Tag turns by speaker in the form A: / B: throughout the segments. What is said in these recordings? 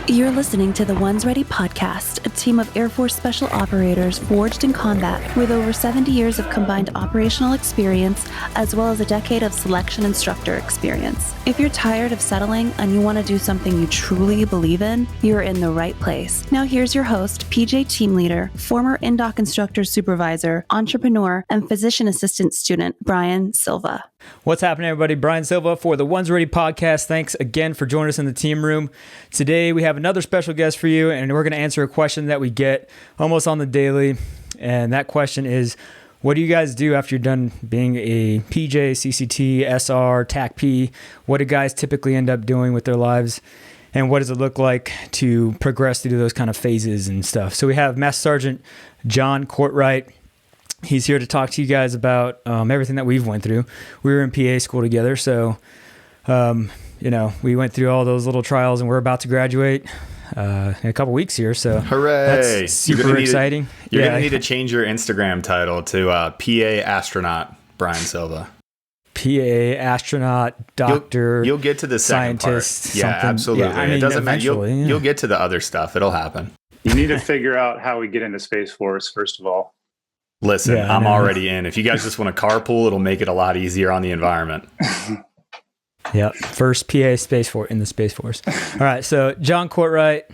A: You're listening to the Ones Ready podcast, a team of Air Force Special Operators forged in combat with over 70 years of combined operational experience, as well as a decade of selection instructor experience. If you're tired of settling and you want to do something you truly believe in, you're in the right place. Now here's your host, PJ Team Leader, former INDOC Instructor Supervisor, entrepreneur, and physician assistant student, Brian Silva.
B: What's happening, everybody? Brian Silva for the Ones Ready podcast. Thanks again for joining us in the team room. Today, we have another special guest for you, and we're going to answer a question that we get almost on the daily. And that question is, what do you guys do after you're done being a PJ, CCT, SR, TAC-P? What do guys typically end up doing with their lives? And what does it look like to progress through those kind of phases and stuff? So we have Master Sergeant John Courtwright. He's here to talk to you guys about everything that we've went through. We were in PA school together, so we went through all those little trials, and we're about to graduate in a couple weeks here. So
C: hooray!
B: That's super exciting.
C: You're gonna need to change your Instagram title to PA astronaut Brian Silva.
B: PA astronaut, doctor.
C: You'll get to the second
B: scientist.
C: part. Yeah,
B: something.
C: absolutely.
B: Yeah, I mean,
C: it doesn't matter.
B: eventually,
C: You'll get to the other stuff. It'll happen.
D: You need to figure out how we get into Space Force first of all.
C: Listen, I'm already in. If you guys just want to carpool, it'll make it a lot easier on the environment.
B: Yep. First PA Space Force in the Space Force. All right. So John Courtwright,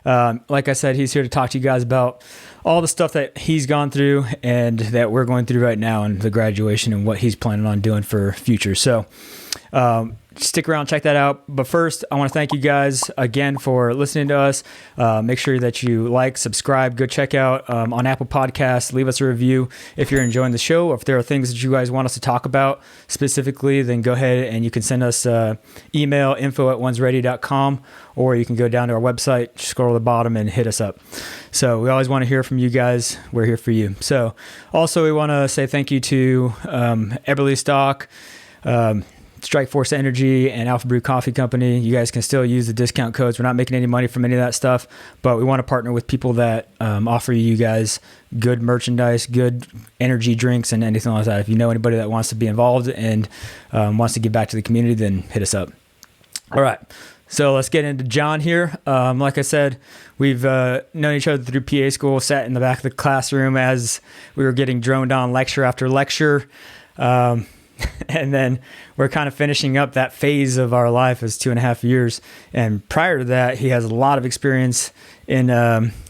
B: like I said, he's here to talk to you guys about all the stuff that he's gone through and that we're going through right now and the graduation and what he's planning on doing for future. So stick around, check that out. But first, I want to thank you guys again for listening to us. Make sure that you like, subscribe, go check out on Apple Podcasts, leave us a review if you're enjoying the show, or if there are things that you guys want us to talk about specifically, then go ahead and you can send us email info@onesready.com, or you can go down to our website, scroll to the bottom and hit us up. So we always want to hear from you guys. We're here for you. So also we want to say thank you to Eberly Stock, Strike Force Energy, and Alpha Brew Coffee Company. You guys can still use the discount codes. We're not making any money from any of that stuff, but we want to partner with people that offer you guys good merchandise, good energy drinks, and anything like that. If you know anybody that wants to be involved and wants to give back to the community, then hit us up. All right. So let's get into John here. Like I said, we've known each other through PA school, sat in the back of the classroom as we were getting droned on lecture after lecture. And then we're kind of finishing up that phase of our life as 2.5 years. And prior to that, he has a lot of experience in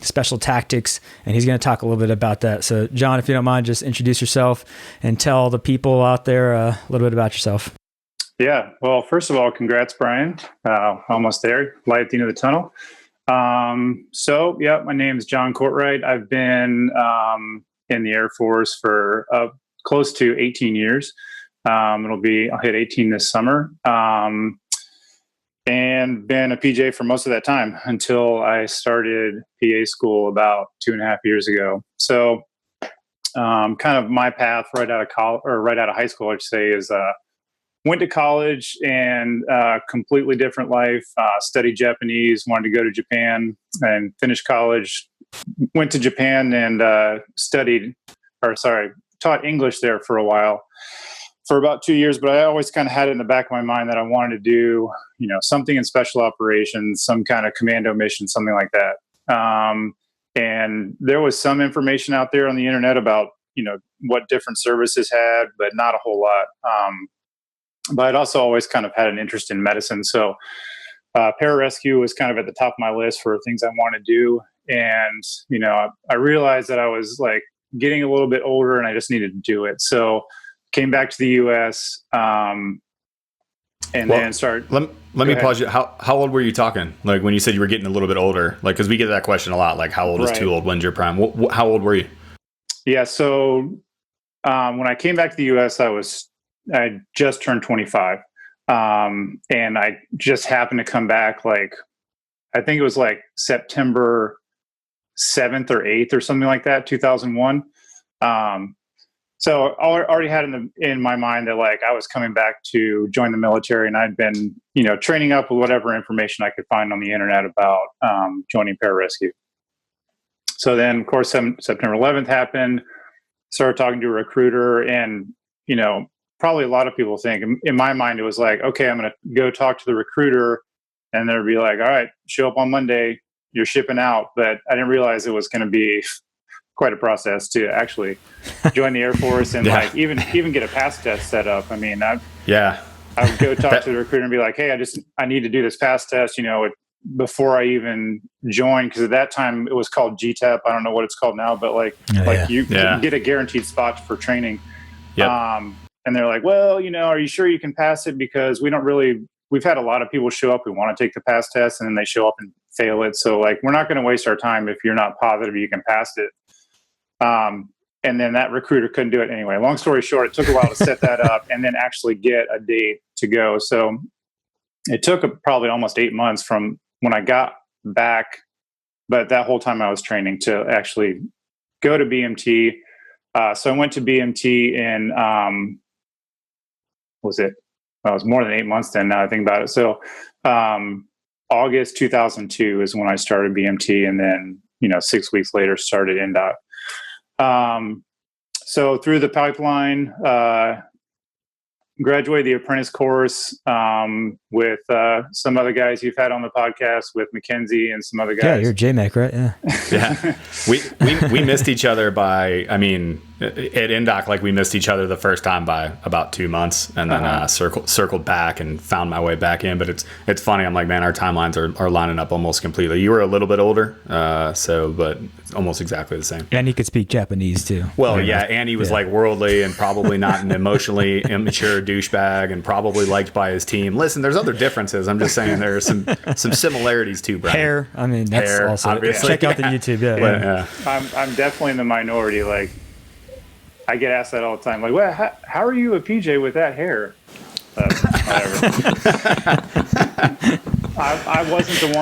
B: special tactics, and he's going to talk a little bit about that. So, John, if you don't mind, just introduce yourself and tell the people out there a little bit about yourself.
D: Yeah. Well, first of all, congrats, Brian. Almost there. Light at the end of the tunnel. My name is John Courtwright. I've been in the Air Force for close to 18 years. I'll hit 18 this summer, and been a PJ for most of that time until I started PA school about 2.5 years ago. So, kind of my path right out of high school, I'd say, is went to college and completely different life. Studied Japanese, wanted to go to Japan and finish college. Went to Japan and taught English there for a while. For about 2 years, but I always kind of had it in the back of my mind that I wanted to do, something in special operations, some kind of commando mission, something like that. And there was some information out there on the internet about, what different services had, but not a whole lot. But I'd also always kind of had an interest in medicine. So Pararescue was kind of at the top of my list for things I want to do. And, I realized that I was like getting a little bit older and I just needed to do it. So came back to the U.S. Then started. Let
C: me pause you. How old were you talking? Like when you said you were getting a little bit older, like because we get that question a lot. Like how old is too old? When's your prime? How old were you?
D: Yeah. So when I came back to the U.S., I just turned 25, and I just happened to come back. Like I think it was like September 7th or 8th or something like that, 2001. So I already had in my mind that like I was coming back to join the military, and I'd been, training up with whatever information I could find on the internet about joining Pararescue. So then, of course, September 11th happened. Started talking to a recruiter, and probably a lot of people think in my mind it was like, okay, I'm going to go talk to the recruiter and they'd be like, all right, show up on Monday, you're shipping out. But I didn't realize it was going to be quite a process to actually join the Air Force and like even get a pass test set up. I mean, I would go talk to the recruiter and be like, hey, I need to do this pass test, before I even joined, because at that time it was called GTAP. I don't know what it's called now, but you get a guaranteed spot for training.
C: Yep.
D: And they're like, well, are you sure you can pass it? Because we've had a lot of people show up who want to take the pass test and then they show up and fail it. So like, we're not going to waste our time if you're not positive you can pass it. And then that recruiter couldn't do it anyway. Long story short, it took a while to set that up and then actually get a date to go. So it took probably almost 8 months from when I got back, but that whole time I was training to actually go to BMT. So I went to BMT in, it was more than 8 months then, now I think about it. So August 2002 is when I started BMT, and then 6 weeks later started NDOT. So through the pipeline, graduated the apprentice course with some other guys you've had on the podcast, with Mackenzie and some other guys.
B: Yeah, you're JMAC, right?
C: Yeah. We missed each other by, at NDOC, like we missed each other the first time by about 2 months, and then circled back and found my way back in. But it's funny. I'm like, man, our timelines are lining up almost completely. You were a little bit older, but it's almost exactly the same.
B: And he could speak Japanese too.
C: Well, and he was like worldly and probably not an emotionally immature douchebag, and probably liked by his team. Listen, there's other differences. I'm just saying there are some similarities too, Brian.
B: Hair. That's
C: hair,
B: also
C: obviously.
B: Check out the YouTube. Yeah.
D: I'm definitely in the minority. Like, I get asked that all the time. Like, well, how are you a PJ with that hair? Whatever. I wasn't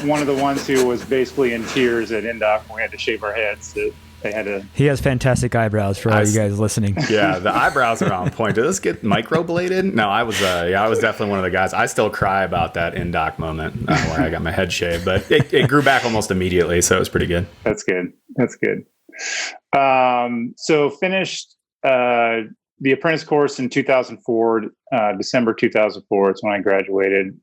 D: one of the ones who was basically in tears at NDOC when we had to shave our heads. They had to. He
B: has fantastic eyebrows for all you guys listening.
C: Yeah, the eyebrows are on point. Did this get microbladed? No, I was definitely one of the guys. I still cry about that NDOC moment where I got my head shaved, but it grew back almost immediately, so it was pretty good.
D: That's good. So finished the apprentice course in 2004, December 2004. It's when I graduated.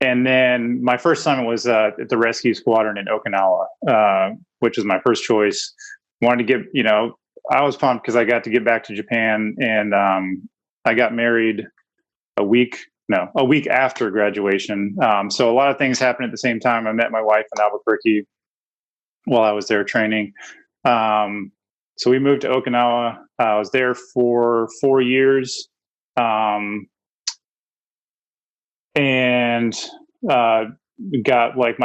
D: And then my first assignment was at the rescue squadron in Okinawa, which was my first choice. Wanted to get, I was pumped because I got to get back to Japan, and I got married a week after graduation. So a lot of things happened at the same time. I met my wife in Albuquerque while I was there training. So we moved to Okinawa. I was there for 4 years. And got like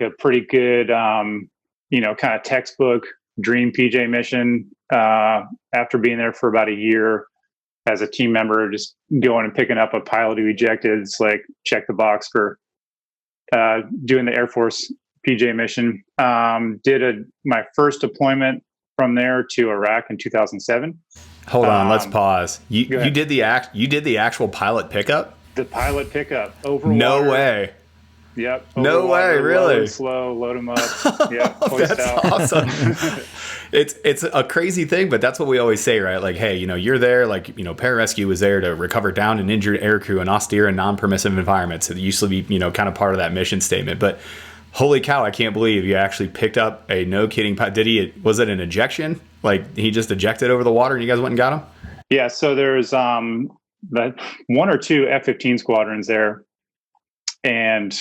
D: a pretty good, kind of textbook dream PJ mission after being there for about a year as a team member, just going and picking up a pilot who ejected. It's like, check the box for doing the Air Force PJ mission. Did my first deployment from there to Iraq in 2007.
C: Hold on, let's pause. You did the actual pilot pickup?
D: The pilot pickup over
C: no
D: water.
C: Way.
D: Yep.
C: No way, really?
D: Slow, load them up. Yeah,
C: that's
D: out.
C: Awesome. It's a crazy thing, but that's what we always say, right? Like, hey, you're there. Like, Pararescue was there to recover down and injured aircrew in austere and non-permissive environments. It used to be, kind of part of that mission statement. But holy cow, I can't believe you actually picked up a no kidding. Was it an ejection? Like, he just ejected over the water and you guys went and got him?
D: Yeah. So there's one or two F-15 squadrons there, and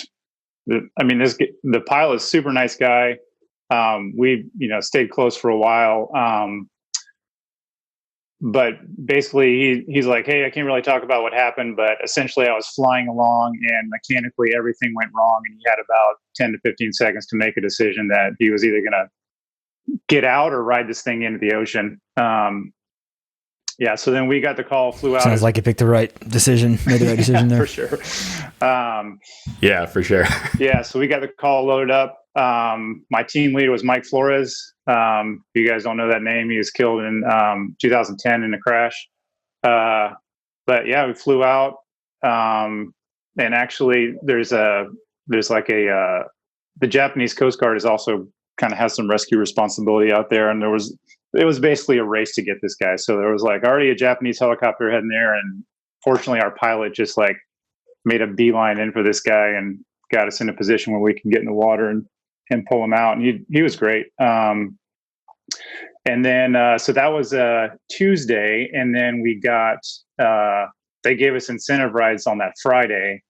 D: the pilot's super nice guy. We stayed close for a while, but basically he's like, hey, I can't really talk about what happened, but essentially I was flying along and mechanically everything went wrong, and he had about 10 to 15 seconds to make a decision that he was either going to get out or ride this thing into the ocean. Yeah, so then we got the call, flew out.
B: Sounds like you picked the right decision, made the right decision there.
D: For sure.
C: Yeah, for sure.
D: Yeah, so we got the call loaded up. My team leader was Mike Flores. If you guys don't know that name, he was killed in 2010 in a crash. But yeah, we flew out. And actually, the Japanese Coast Guard is also kind of has some rescue responsibility out there, and it was basically a race to get this guy. So there was already a Japanese helicopter heading there, and fortunately our pilot just made a beeline in for this guy and got us in a position where we can get in the water and pull him out. And he was great. And then, so that was Tuesday. And then we got, they gave us incentive rides on that Friday,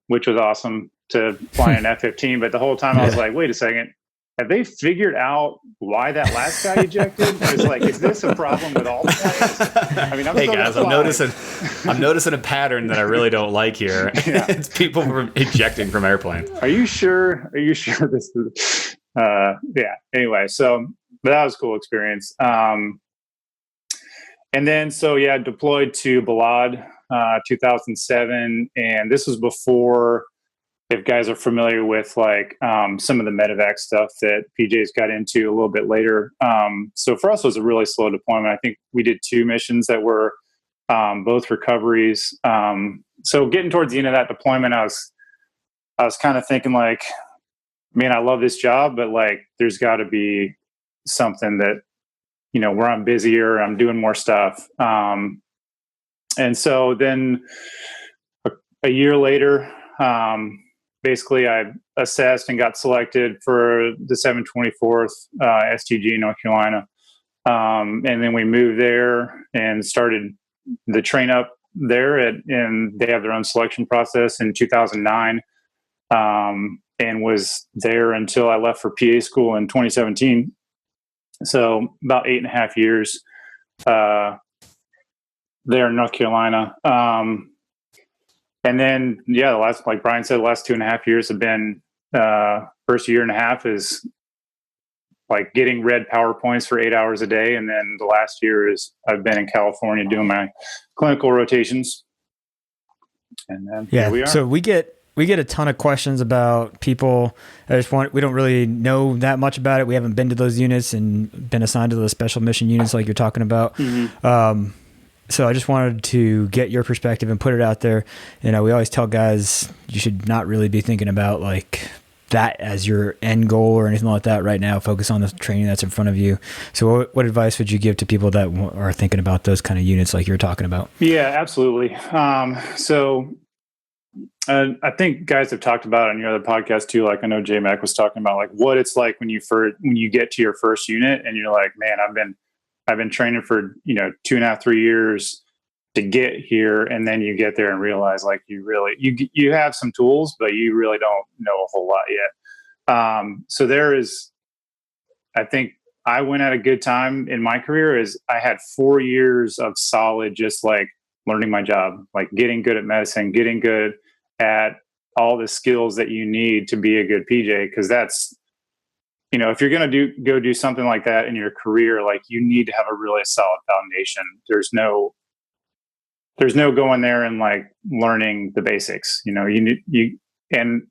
D: which was awesome to fly an F-15. But the whole time I was like, wait a second, have they figured out why that last guy ejected? It's like, is this a problem with all the guys? I mean,
C: hey guys, I'm noticing a pattern that I really don't like here.
D: Yeah.
C: It's people ejecting from airplanes.
D: Are you sure this is, yeah. Anyway, but that was a cool experience. And then, deployed to Balad, 2007. And this was before, if guys are familiar with like some of the medevac stuff that PJ's got into a little bit later. So for us, it was a really slow deployment. I think we did 2 missions that were both recoveries. So getting towards the end of that deployment, I was kind of thinking like, man, I love this job, but like, there's got to be something that, where I'm busier, I'm doing more stuff. And so then a year later, basically I assessed and got selected for the 724th STG in North Carolina. And then we moved there and started the train up there and they have their own selection process in 2009. And was there until I left for PA school in 2017. So about 8.5 years there in North Carolina. And then, the last, like Brian said, the last 2.5 years have been, first year and a half is like getting read PowerPoints for 8 hours a day. And then the last year is I've been in California doing my clinical rotations. And then here we are.
B: So we get a ton of questions about people. We don't really know that much about it. We haven't been to those units and been assigned to those special mission units like you're talking about. Mm-hmm. So I just wanted to get your perspective and put it out there. We always tell guys you should not really be thinking about like that as your end goal or anything like that right now. Focus on the training that's in front of you. So what advice would you give to people that are thinking about those kind of units like you're talking about? Yeah,
D: absolutely. I think guys have talked about it on your other podcast too. Like I know J Mac was talking about like what it's like when you get to your first unit and you're like, man, I've been training for 2.5, 3 years to get here, and then you get there and realize like you have some tools, but you really don't know a whole lot yet. So there is, I think I went at a good time in my career. Is I had 4 years of solid, just like learning my job, like getting good at medicine, getting good at all the skills that you need to be a good PJ, because that's, if you're going to go do something like that in your career, like you need to have a really solid foundation. There's no going there and like learning the basics, and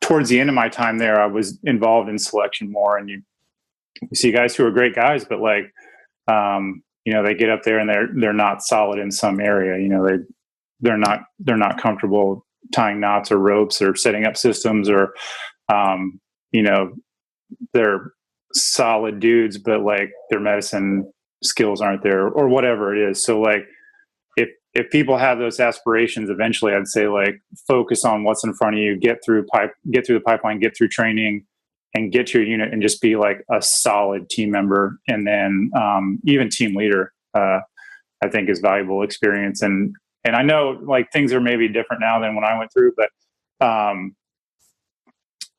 D: towards the end of my time there, I was involved in selection more, and you see guys who are great guys, but like, they get up there and they're not solid in some area, they're not comfortable tying knots or ropes or setting up systems or, they're solid dudes, but like their medicine skills aren't there or whatever it is. So like, if people have those aspirations, eventually I'd say like focus on what's in front of you, get through the pipeline, get through training and get to your unit and just be like a solid team member. And then, even team leader, I think is valuable experience. And I know like things are maybe different now than when I went through, but,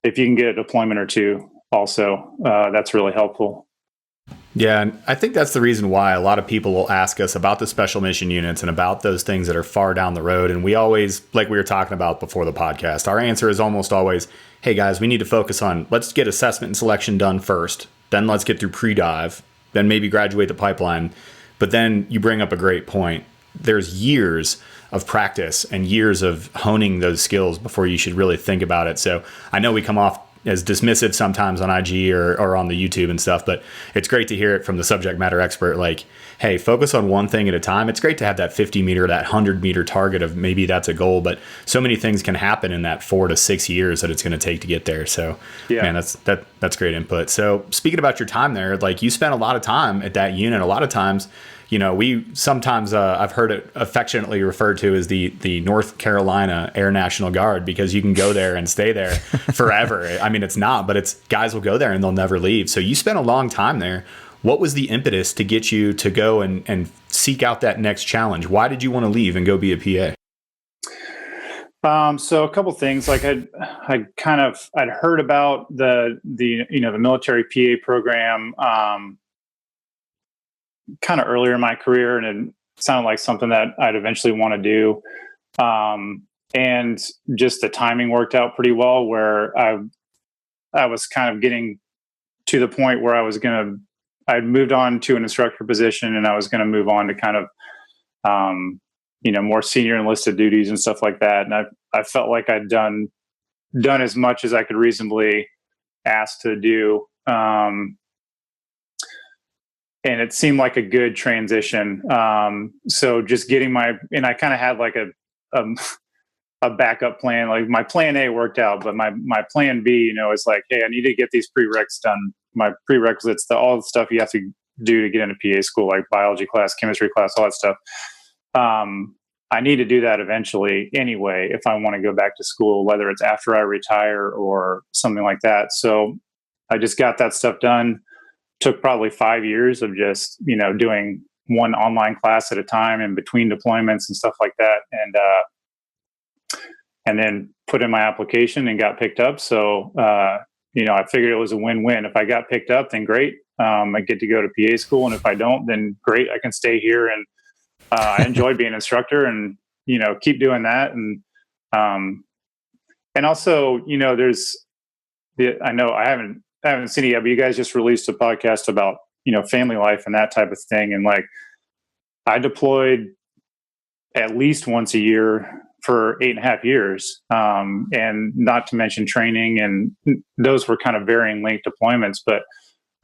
D: if you can get a deployment or two also, that's really helpful.
C: Yeah, and I think that's the reason why a lot of people will ask us about the special mission units and about those things that are far down the road. And we always, like we were talking about before the podcast, our answer is almost always, hey guys, we need to focus on, let's get assessment and selection done first. Then let's get through pre-dive, then maybe graduate the pipeline. But then you bring up a great point. There's years of practice and years of honing those skills before you should really think about it. So I know we come off as dismissive sometimes on IG or on the YouTube and stuff, but it's great to hear it from the subject matter expert. Like, hey, focus on one thing at a time. It's great to have that 50 meter, that 100 meter target of maybe that's a goal, but so many things can happen in that 4 to 6 years that it's going to take to get there. So man, that's great input. So speaking about your time there, like you spent a lot of time at that unit. A lot of times, we sometimes, I've heard it affectionately referred to as the North Carolina Air National Guard, because you can go there and stay there forever. I mean, it's not, but it's guys will go there and they'll never leave. So you spent a long time there. What was the impetus to get you to go and seek out that next challenge? Why did you want to leave and go be a PA?
D: So a couple things, like I'd heard about the military PA program, kind of earlier in my career, and it sounded like something that I'd eventually want to do. And just the timing worked out pretty well, where I was kind of getting to the point where I'd moved on to an instructor position, and I was going to move on to kind of, more senior enlisted duties and stuff like that. And I felt like I'd done as much as I could reasonably ask to do. And it seemed like a good transition. So just getting and I kind of had like a backup plan. Like my plan A worked out, but my plan B, is like, hey, I need to get these prereqs done. My prerequisites, all the stuff you have to do to get into PA school, like biology class, chemistry class, all that stuff. I need to do that eventually anyway, if I want to go back to school, whether it's after I retire or something like that. So I just got that stuff done. Took probably 5 years of just, doing one online class at a time in between deployments and stuff like that. And then put in my application and got picked up. So, I figured it was a win-win. If I got picked up, then great. I get to go to PA school. And if I don't, then great. I can stay here. And I enjoy being an instructor and, keep doing that. And also, I know I haven't seen it yet, but you guys just released a podcast about, family life and that type of thing. And like, I deployed at least once a year for 8.5 years. And not to mention training, and those were kind of varying length deployments. But,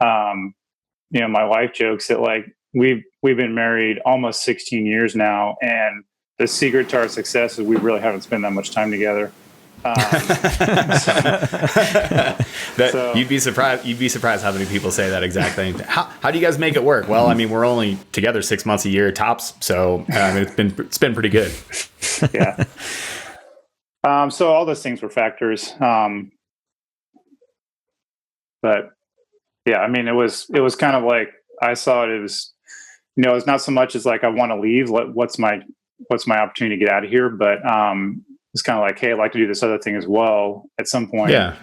D: my wife jokes that like, we've been married almost 16 years now. And the secret to our success is we really haven't spent that much time together.
C: You'd be surprised how many people say that exact thing. How do you guys make it work? Well, I mean, we're only together 6 months a year tops, so it's been pretty good.
D: Yeah. So all those things were factors. But yeah, I mean, it was kind of like I saw it as, it's not so much as like I want to leave. What's my opportunity to get out of here? But it's kind of like, hey, I'd like to do this other thing as well at some point.
C: Yeah.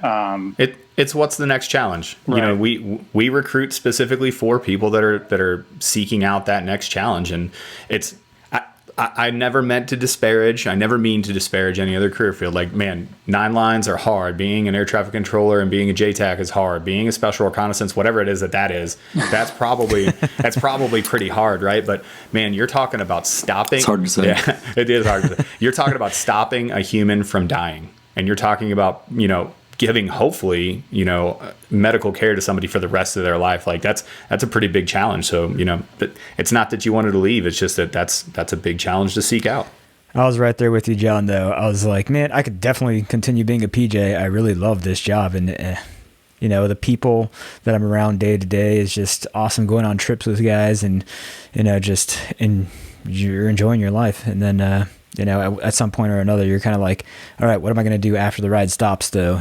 C: It's what's the next challenge?
D: Right.
C: We recruit specifically for people that are seeking out that next challenge. And I never meant to disparage. I never mean to disparage any other career field. Like, man, 9 lines are hard. Being an air traffic controller and being a JTAC is hard. Being a special reconnaissance, whatever it is that's probably pretty hard, right? But man, you're talking about stopping.
E: It's hard to say.
C: Yeah, it is hard to say. You're talking about stopping a human from dying, and you're talking about giving, hopefully, medical care to somebody for the rest of their life. Like that's a pretty big challenge. So, but it's not that you wanted to leave. It's just that's a big challenge to seek out.
B: I was right there with you, John, though. I was like, man, I could definitely continue being a PJ. I really love this job. And, the people that I'm around day to day is just awesome, going on trips with guys and, you're enjoying your life. And then, at some point or another, you're kind of like, all right, what am I going to do after the ride stops, though?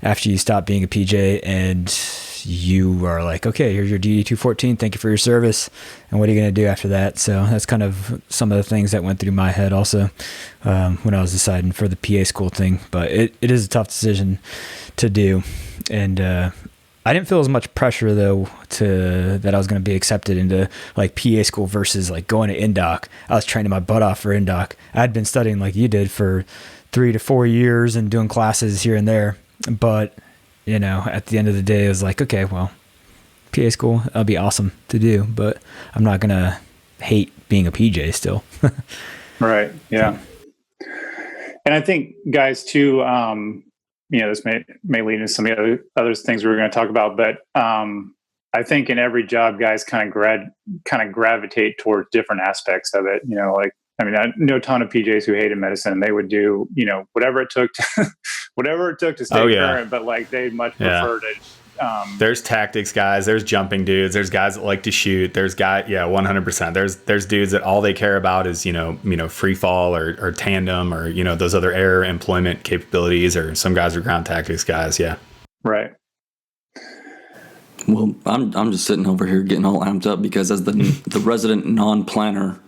B: After you stop being a PJ and you are like, okay, here's your DD-214. Thank you for your service. And what are you going to do after that? So that's kind of some of the things that went through my head also when I was deciding for the PA school thing. But it is a tough decision to do. And I didn't feel as much pressure, though, that I was going to be accepted into like PA school versus like going to INDOC. I was training my butt off for INDOC. I'd been studying like you did for 3 to 4 years and doing classes here and there. But, at the end of the day, it was like, okay, well, PA school, that'll be awesome to do, but I'm not going to hate being a PJ still.
D: Right. Yeah. And I think guys too, this may lead into some of the other things we were going to talk about, but I think in every job, guys kind of gravitate towards different aspects of it. I know a ton of PJs who hated medicine. They would do, whatever it took to stay current, but like they'd much prefer to
C: There's tactics guys, there's jumping dudes, there's guys that like to shoot, there's 100%. There's dudes that all they care about is, free fall or tandem or, those other air employment capabilities, or some guys are ground tactics guys. Yeah.
D: Right.
E: Well, I'm just sitting over here getting all amped up because as the resident non-planner,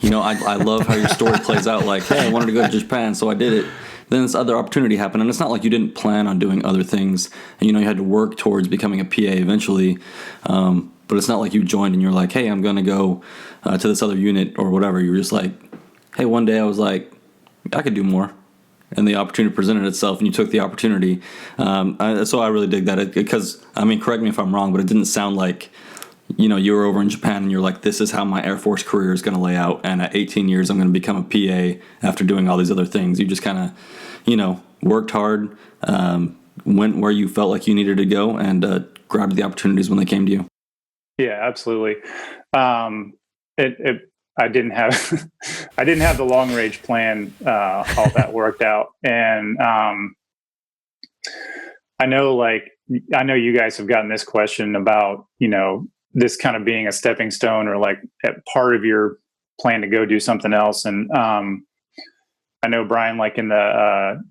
E: I love how your story plays out. Like, hey, I wanted to go to Japan, so I did it. Then this other opportunity happened, and it's not like you didn't plan on doing other things, and you had to work towards becoming a PA eventually. But it's not like you joined and you're like, hey, I'm going to go to this other unit or whatever. You were just like, hey, one day I was like, I could do more, and the opportunity presented itself, and you took the opportunity. So I really dig that because, correct me if I'm wrong, but it didn't sound like you were over in Japan and you're like, this is how my Air Force career is going to lay out, and at 18 years I'm going to become a PA after doing all these other things. You just kind of worked hard, went where you felt like you needed to go, and grabbed the opportunities when they came to you.
D: Yeah, absolutely. I didn't have I didn't have the long range plan all that worked out, and I know you guys have gotten this question about this kind of being a stepping stone or like part of your plan to go do something else. And I know, Brian, like in the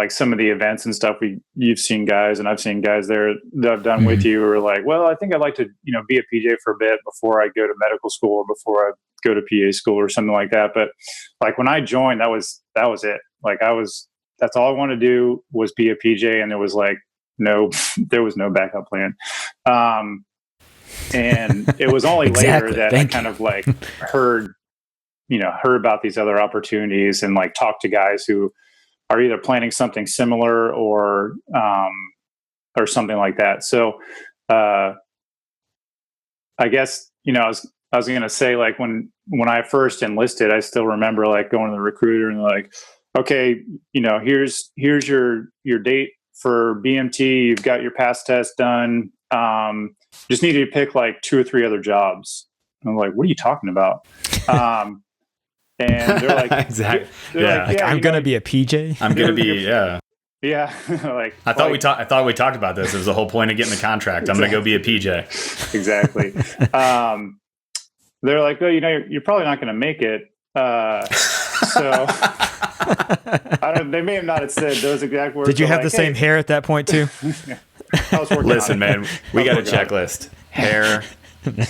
D: some of the events and stuff, you've seen guys, and I've seen guys there that I've done with you who are like, well, I think I'd like to be a PJ for a bit before I go to medical school or before I go to PA school or something like that. But like when I joined, that was it. Like that's all I wanted to do was be a PJ, and there was there was no backup plan. And it was only later that I kind of heard about these other opportunities and talked to guys who are either planning something similar or something like that. So I guess I was going to say when I first enlisted, I still remember going to the recruiter and okay, here's your date for BMT. You've got your pass test done. Just need to pick 2 or 3 other jobs. I'm like, what are you talking about? And they're like,
C: exactly.
B: I'm going to be a PJ.
C: I'm going to be, yeah.
D: Yeah.
C: I thought we talked about this. It was the whole point of getting the contract. I'm going to go be a PJ.
D: Exactly. They're like, well, you're probably not going to make it. So they may have not have said those exact words.
B: Did you have the same hair at that point too?
C: Listen, man, we got a checklist. Hair,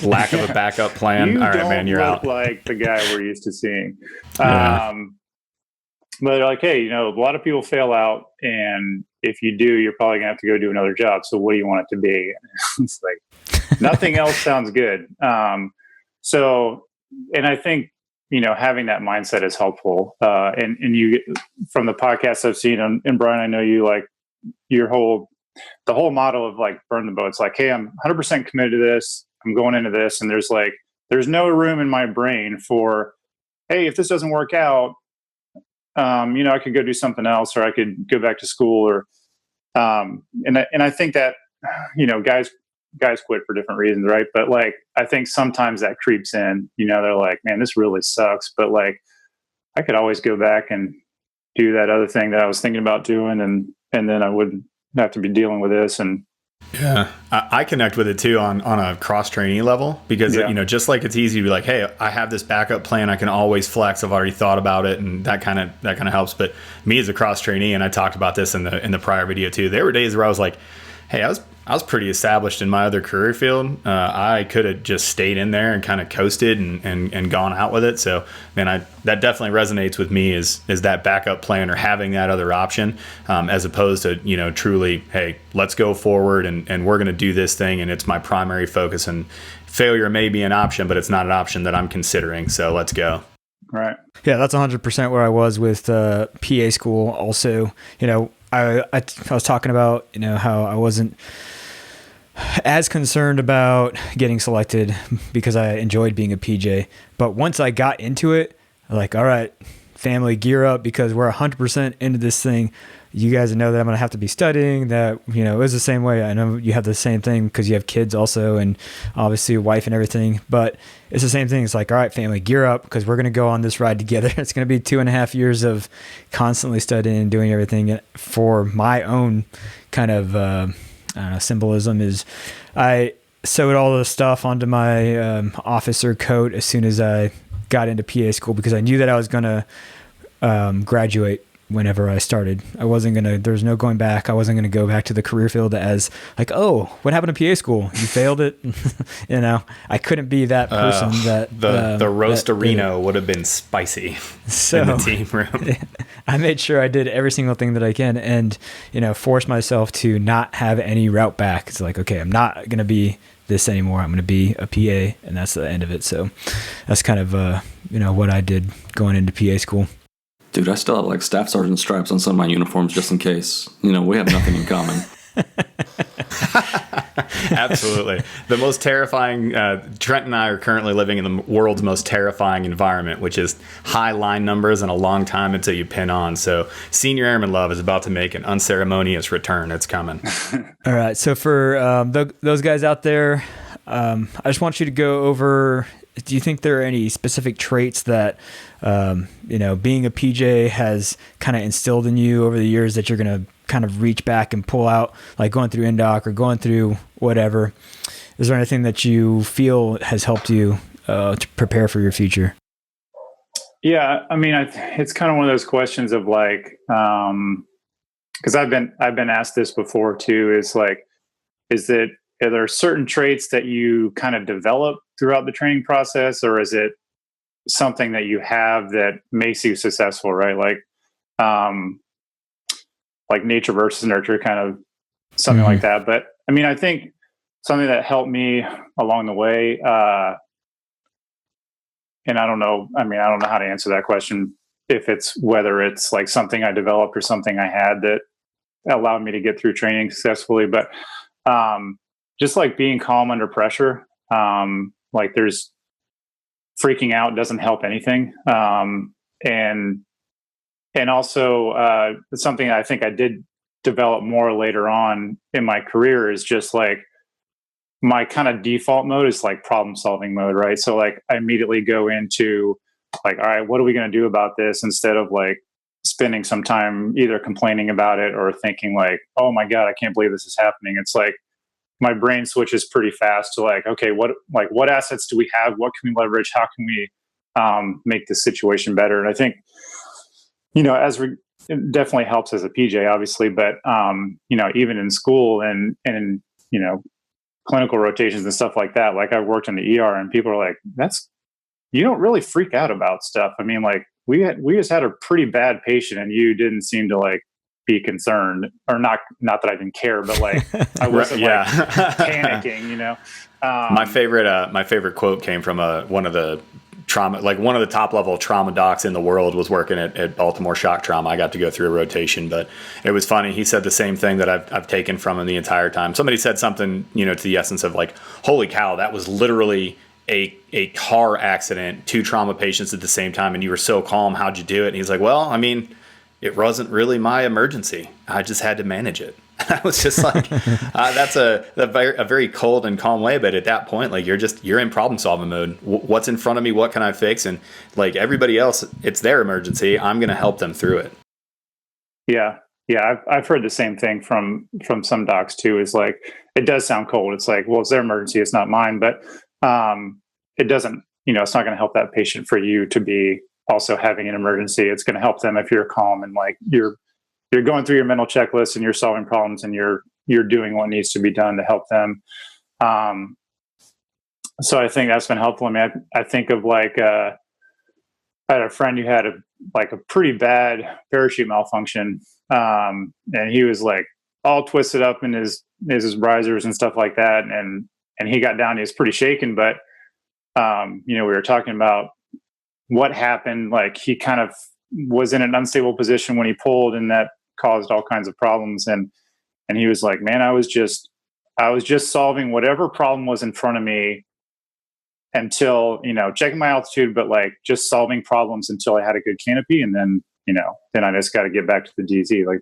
C: lack of a backup plan. All right, man, you're out.
D: Like the guy we're used to seeing. Yeah. But they're like, hey, a lot of people fail out, and if you do, you're probably gonna have to go do another job. So what do you want it to be? It's like nothing else sounds good. So, and I think having that mindset is helpful. And you, from the podcasts I've seen, and Brian, I know you the whole model of burn the boats. Like, hey, I'm 100% committed to this. I'm going into this, and there's no room in my brain for, hey, if this doesn't work out, I could go do something else, or I could go back to school, or and I think that guys quit for different reasons, right? But I think sometimes that creeps in. They're like, man, this really sucks, but I could always go back and do that other thing that I was thinking about doing, and then I wouldn't have to be dealing with this. And
C: yeah, I connect with it too on a cross trainee level, because just like it's easy to be like, hey, I have this backup plan, I can always flex, I've already thought about it, and that kind of helps. But me as a cross trainee, and I talked about this in the prior video too, there were days where I was like, hey, I was pretty established in my other career field. I could have just stayed in there and kind of coasted and gone out with it. So, man, that definitely resonates with me is that backup plan, or having that other option, as opposed to, truly, hey, let's go forward and we're going to do this thing, and it's my primary focus, and failure may be an option, but it's not an option that I'm considering. So let's go.
D: Right.
B: Yeah, that's 100% where I was with PA school. Also, I was talking about, how I wasn't as concerned about getting selected because I enjoyed being a PJ. But once I got into it, all right, family, gear up, because we're 100% into this thing. You guys know that I'm going to have to be studying. That, it was the same way. I know you have the same thing because you have kids also, and obviously a wife and everything. But it's the same thing. It's like, all right, family, gear up, because we're going to go on this ride together. It's going to be 2.5 years of constantly studying and doing everything for my own kind of I don't know, symbolism is I sewed all the stuff onto my officer coat as soon as I got into PA school, because I knew that I was going to graduate whenever I started. I wasn't going to, there's no going back. I wasn't going to go back to the career field as like, oh, what happened to PA school? You failed it. You know, I couldn't be that person
C: the roast-a-reno would have been spicy in the team room.
B: I made sure I did every single thing that I can and, you know, force myself to not have any route back. It's like, okay, I'm not going to be this anymore. I'm going to be a PA, and that's the end of it. So that's kind of, you know, what I did going into PA school.
E: Dude, I still have like staff sergeant stripes on some of my uniforms just in case. You know, we have nothing in common.
C: Absolutely. The most terrifying, Trent and I are currently living in the world's most terrifying environment, which is high line numbers and a long time until you pin on. So Senior Airman Love is about to make an unceremonious return. It's coming.
B: All right. So for those guys out there, I just want you to go over, do you think there are any specific traits that, you know, being a PJ has kind of instilled in you over the years that you're going to kind of reach back and pull out, like going through INDOC or going through whatever? Is there anything that you feel has helped you to prepare for your future?
D: Yeah, I mean, it's kind of one of those questions of like, because I've been asked this before too. Is like, are there certain traits that you kind of develop throughout the training process, or is it something that you have that makes you successful? Right, like nature versus nurture, kind of something like that. But I mean, I think something that helped me along the way, and I don't know how to answer that question, whether it's like something I developed or something I had that allowed me to get through training successfully. But just like being calm under pressure, like there's freaking out doesn't help anything. And also something I think I did develop more later on in my career is just like my kind of default mode is like problem solving mode, right? So like I immediately go into like, all right, what are we going to do about this, instead of like spending some time either complaining about it or thinking like, oh my God, I can't believe this is happening. It's like my brain switches pretty fast to like, okay, what assets do we have? What can we leverage? How can we make this situation better? And I think, you know, it definitely helps as a PJ, obviously, but you know, even in school and you know, clinical rotations and stuff like that. Like I worked in the ER, and people are like, you don't really freak out about stuff. I mean, like we just had a pretty bad patient, and you didn't seem to like be concerned, or not that I didn't care, but like I wasn't like panicking, you know.
C: My favorite quote came from one of the top level trauma docs in the world was working at Baltimore Shock Trauma. I got to go through a rotation, but it was funny. He said the same thing that I've taken from him the entire time. Somebody said something, you know, to the essence of like, holy cow, that was literally a car accident, 2 trauma patients at the same time, and you were so calm. How'd you do it? And he's like, well, I mean, it wasn't really my emergency. I just had to manage it. I was just like, that's a very cold and calm way. But at that point, like you're in problem solving mode. What's in front of me? What can I fix? And like everybody else, it's their emergency. I'm going to help them through it.
D: Yeah. I've heard the same thing from some docs too. Is like, it does sound cold. It's like, well, it's their emergency. It's not mine. But it doesn't, you know, it's not going to help that patient for you to be also having an emergency. It's going to help them if you're calm and like you're going through your mental checklist and you're solving problems and you're doing what needs to be done to help them. So I think that's been helpful. I mean, I think of like, I had a friend who had a pretty bad parachute malfunction. And he was like all twisted up in his risers and stuff like that. And he got down, he was pretty shaken, but, you know, we were talking about what happened. Like he kind of was in an unstable position when he pulled, and that caused all kinds of problems. And he was like, man, I was just solving whatever problem was in front of me until, you know, checking my altitude, but like just solving problems until I had a good canopy. And then, you know, then I just got to get back to the DZ. Like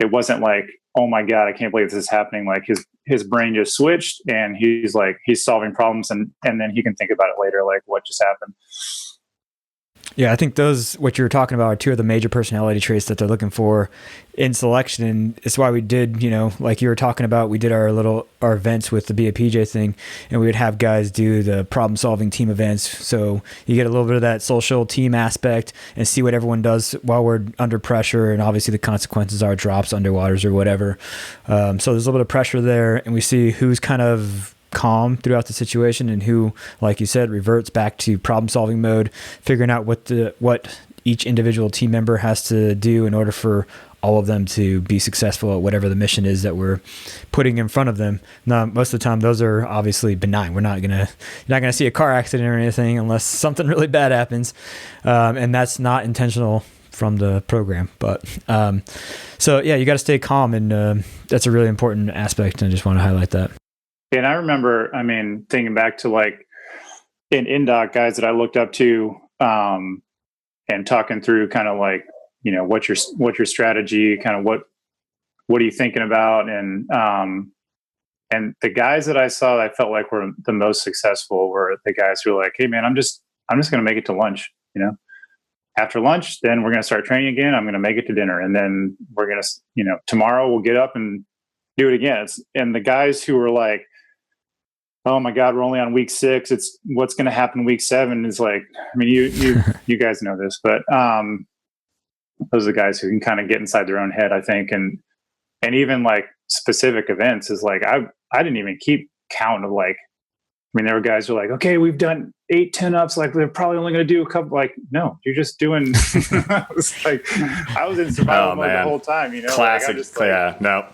D: it wasn't like, oh my God, I can't believe this is happening. Like his brain just switched, and he's like, he's solving problems, and then he can think about it later, like what just happened.
B: Yeah, I think what you were talking about are two of the major personality traits that they're looking for in selection. And it's why we did, like you were talking about, we did our events with the BAPJ thing, and we would have guys do the problem solving team events. So you get a little bit of that social team aspect and see what everyone does while we're under pressure. And obviously the consequences are drops, underwaters, or whatever. So there's a little bit of pressure there, and we see who's kind of calm throughout the situation and who, like you said, reverts back to problem solving mode, figuring out what each individual team member has to do in order for all of them to be successful at whatever the mission is that we're putting in front of them. Now, most of the time those are obviously benign. You're not gonna see a car accident or anything unless something really bad happens, and that's not intentional from the program. But so yeah, you got to stay calm, and that's a really important aspect, and I just want to highlight that.
D: And I remember, thinking back to like in INDOC guys that I looked up to, and talking through kind of like, what's your strategy, kind of what are you thinking about? And the guys that I saw that I felt like were the most successful were the guys who were like, hey man, I'm just going to make it to lunch, after lunch, then we're going to start training again. I'm going to make it to dinner. And then we're going to, tomorrow we'll get up and do it again. And the guys who were like, oh my God, we're only on week 6. It's what's going to happen week 7 is like, you guys know this, but those are the guys who can kind of get inside their own head, I think. And even like specific events is like, I didn't even keep count of like, there were guys who were like, okay, we've done 8, 10 ups. Like they're probably only going to do a couple. Like, no, you're just doing, I was in survival mode the whole time,
C: Classic.
D: Like,
C: no,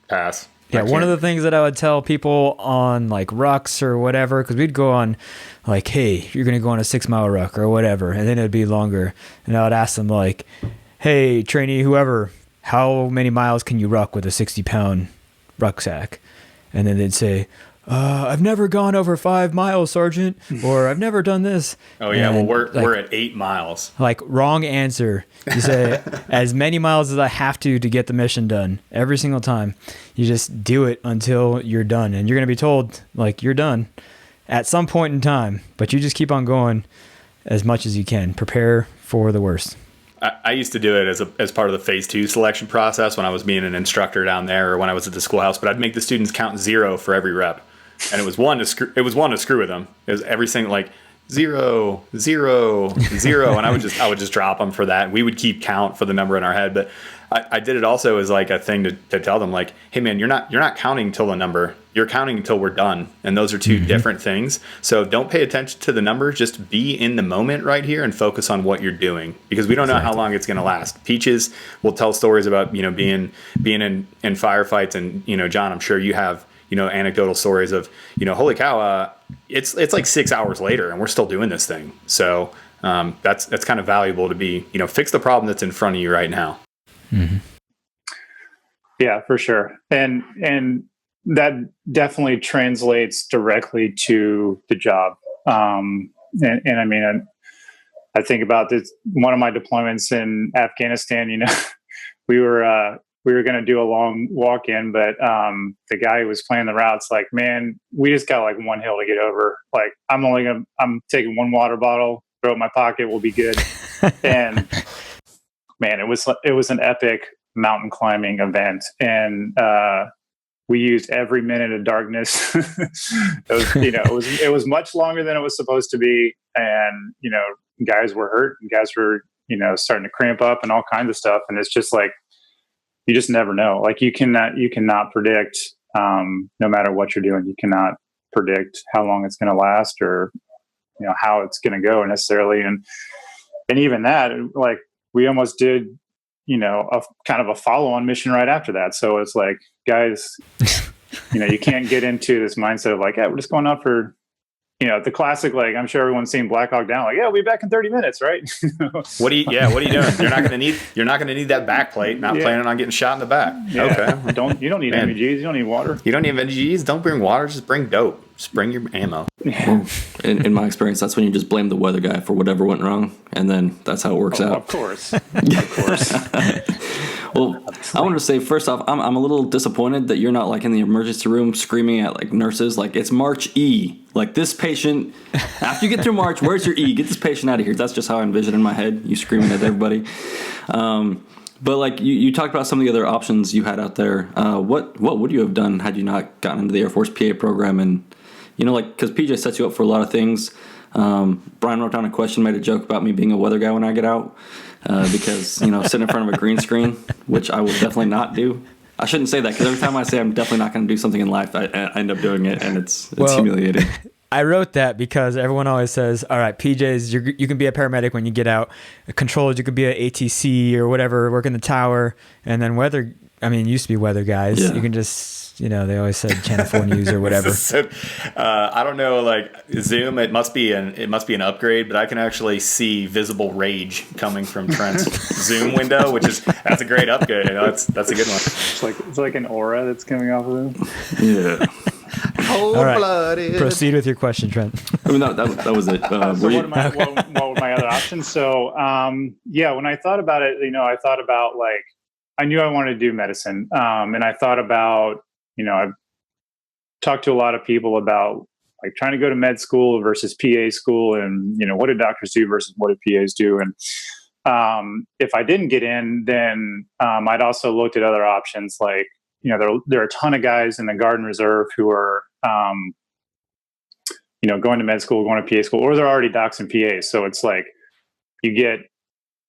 C: pass.
B: Yeah, one of the things that I would tell people on like rucks or whatever, because we'd go on like, hey, you're going to go on a 6-mile ruck or whatever, and then it'd be longer. And I would ask them like, hey, trainee, whoever, how many miles can you ruck with a 60-pound rucksack? And then they'd say, I've never gone over 5 miles, Sergeant, or I've never done this.
C: Oh yeah,
B: and
C: we're at 8 miles.
B: Like, wrong answer. You say as many miles as I have to get the mission done every single time. You just do it until you're done, and you're gonna be told like you're done at some point in time. But you just keep on going as much as you can. Prepare for the worst.
C: I used to do it as part of the phase 2 selection process when I was being an instructor down there, or when I was at the schoolhouse. But I'd make the students count 0 for every rep. And it was one to screw with them. It was every single like 0, 0, 0, and I would just drop them for that. We would keep count for the number in our head. But I did it also as like a thing to tell them like, hey man, you're not counting till the number. You're counting until we're done, and those are two different things. So don't pay attention to the number. Just be in the moment right here and focus on what you're doing, because we don't know how long it's going to last. Peaches will tell stories about being in firefights, and John, I'm sure you have anecdotal stories of holy cow, it's like 6 hours later and we're still doing this thing. So that's kind of valuable to be fix the problem that's in front of you right now.
B: Mm-hmm.
D: Yeah, for sure. And that definitely translates directly to the job. And I think about this, one of my deployments in Afghanistan, we were going to do a long walk in, but the guy who was playing the routes like, man, we just got like one hill to get over. Like I'm taking one water bottle, throw it in my pocket, we'll be good. And man, it was an epic mountain climbing event. And we used every minute of darkness. It was much longer than it was supposed to be. And, guys were hurt, and guys were, starting to cramp up and all kinds of stuff. And it's just like, you just never know. Like you cannot predict, no matter what you're doing, you cannot predict how long it's going to last, or, how it's going to go necessarily. And even that, like we almost did, a kind of a follow-on mission right after that. So it's like, guys, you can't get into this mindset of like, yeah, we're just going out for, the classic, like I'm sure everyone's seen Black Hawk Down, like, yeah, we'll be back in 30 minutes, right?
C: What are you doing? You're not gonna need that back plate. Not planning on getting shot in the back.
D: Yeah. Okay. You don't need MVGs, you don't need water.
C: You don't need MVGs, don't bring water, just bring dope. Just bring your ammo.
E: Well, in my experience, that's when you just blame the weather guy for whatever went wrong, and then that's how it works out.
D: Of course. Of course.
E: Well, I want to say first off, I'm a little disappointed that you're not like in the emergency room screaming at like nurses, like it's March E. Like this patient, after you get through March, where's your E? Get this patient out of here. That's just how I envision in my head, you screaming at everybody. But like you talked about some of the other options you had out there. What would you have done had you not gotten into the Air Force PA program? And like because PJ sets you up for a lot of things. Brian wrote down a question, made a joke about me being a weather guy when I get out. Because sitting in front of a green screen, which I will definitely not do. I shouldn't say that because every time I say I'm definitely not going to do something in life, I end up doing it, and it's humiliating.
B: I wrote that because everyone always says, all right, PJs, you can be a paramedic when you get out. Controls, you could be an ATC or whatever, work in the tower. And then weather, used to be weather guys. Yeah. You can just, they always said Channel 4 News or whatever.
C: So, I don't know, like Zoom, it must be an upgrade, but I can actually see visible rage coming from Trent's Zoom window, that's a great upgrade. That's a good one.
D: It's like an aura that's coming off of him.
E: Yeah.
C: Cold-blooded.
B: Proceed with your question, Trent.
E: That was it.
D: What were my other options? So, when I thought about it, I thought about like, I knew I wanted to do medicine. And I thought about, I've talked to a lot of people about like trying to go to med school versus PA school and, what do doctors do versus what do PAs do? And, if I didn't get in, then, I'd also looked at other options like, there are a ton of guys in the Guard and Reserve who are, going to med school, going to PA school, or they're already docs and PAs. So it's like you get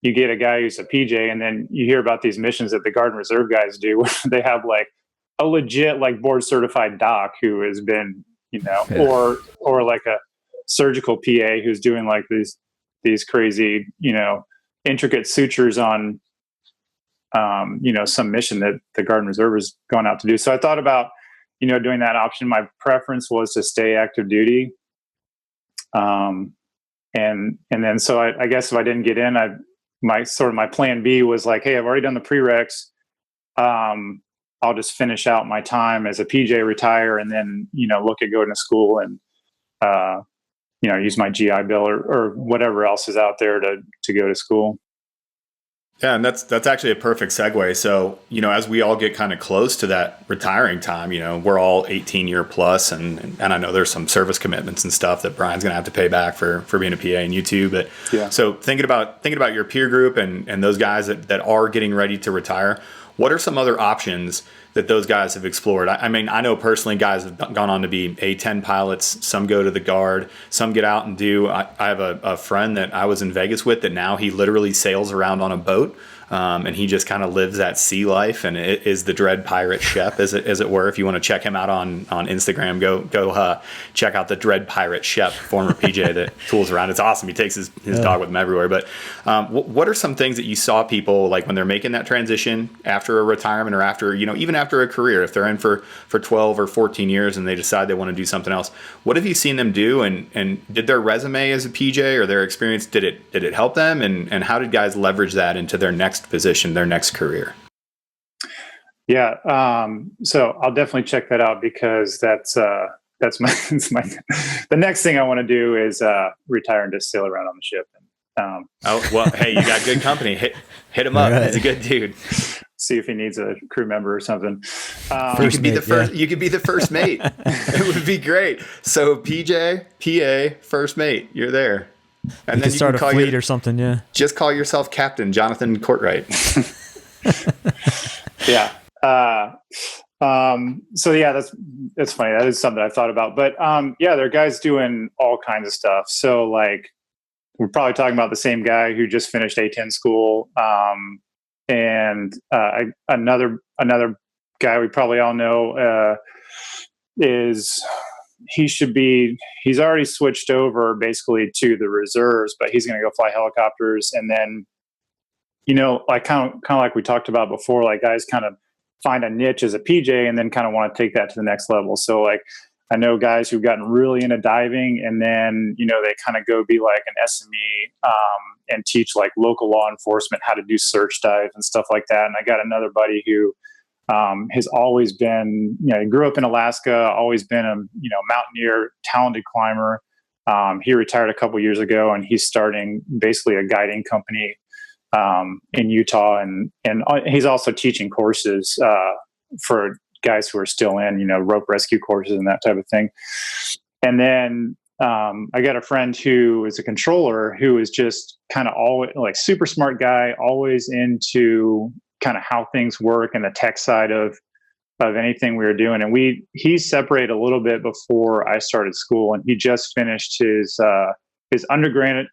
D: a guy who's a PJ, and then you hear about these missions that the Guard and Reserve guys do. They have like a legit like board certified doc who has been, or like a surgical PA who's doing like these crazy, intricate sutures on, some mission that the Guard and Reserve is going out to do. So I thought about, doing that option. My preference was to stay active duty. And then, so I guess if I didn't get in, my plan B was like, hey, I've already done the prereqs. I'll just finish out my time as a PJ, retire, and then, look at going to school and, use my GI Bill or whatever else is out there to go to school.
C: Yeah, and that's actually a perfect segue. So, as we all get kind of close to that retiring time, we're all 18-year plus, and I know there's some service commitments and stuff that Brian's going to have to pay back for being a PA and you too. But yeah. So thinking about your peer group and those guys that are getting ready to retire, what are some other options that those guys have explored? I know personally guys have gone on to be A-10 pilots. Some go to the Guard. Some get out and do. I have a friend that I was in Vegas with that now he literally sails around on a boat. And he just kind of lives that sea life, and it is the Dread Pirate Shep, as it were. If you want to check him out on Instagram, go check out the Dread Pirate Shep, former PJ that tools around. It's awesome. He takes his dog with him everywhere. But what are some things that you saw people like when they're making that transition after a retirement or after, even after a career, if they're in for 12 or 14 years and they decide they want to do something else? What have you seen them do? And did their resume as a PJ or their experience, did it help them? And how did guys leverage that into their next position, their next career?
D: Yeah. So I'll definitely check that out because that's my the next thing I want to do is retire and just sail around on the ship.
C: Hey, you got good company. Hit him up. Right. He's a good dude.
D: See if he needs a crew member or something.
C: You could be the first. Yeah. You could be the first mate. It would be great. So PJ, PA, first mate. You're there. And then you
B: start a fleet or something, yeah.
C: Just call yourself Captain Jonathan Courtwright.
D: Yeah. So yeah, that's funny. That is something I thought about. But there are guys doing all kinds of stuff. So like we're probably talking about the same guy who just finished A-10 school. And another guy we probably all know he's already switched over basically to the reserves, but he's going to go fly helicopters. And then, like kind of like we talked about before, like guys kind of find a niche as a PJ and then kind of want to take that to the next level. So like, I know guys who've gotten really into diving and then, they kind of go be like an SME, and teach like local law enforcement how to do search dive and stuff like that. And I got another buddy who, has always been, he grew up in Alaska, always been a, mountaineer, talented climber. He retired a couple years ago and he's starting basically a guiding company in Utah, and he's also teaching courses for guys who are still in, rope rescue courses and that type of thing. And then I got a friend who is a controller who is just kind of always like super smart guy, always into kind of how things work and the tech side of anything we were doing. And he separated a little bit before I started school, and he just finished his undergrad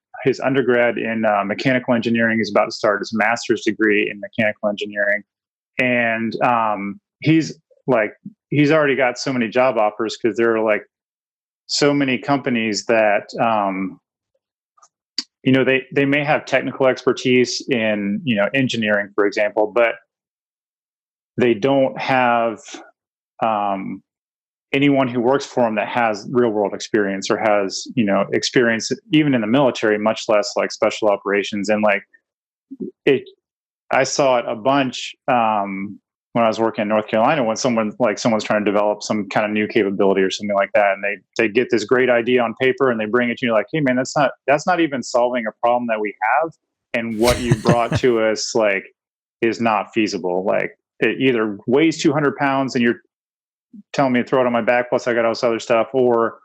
D: in mechanical engineering. He's about to start his master's degree in mechanical engineering. And he's already got so many job offers because there are like so many companies that, they may have technical expertise in, engineering, for example, but they don't have anyone who works for them that has real world experience or has, experience even in the military, much less like special operations. And I saw it a bunch when I was working in North Carolina, when someone's trying to develop some kind of new capability or something like that. And they get this great idea on paper and they bring it to you like, hey man, that's not even solving a problem that we have. And what you brought to us, like, is not feasible. Like, it either weighs 200 pounds and you're telling me to throw it on my back, plus I got all this other stuff, or,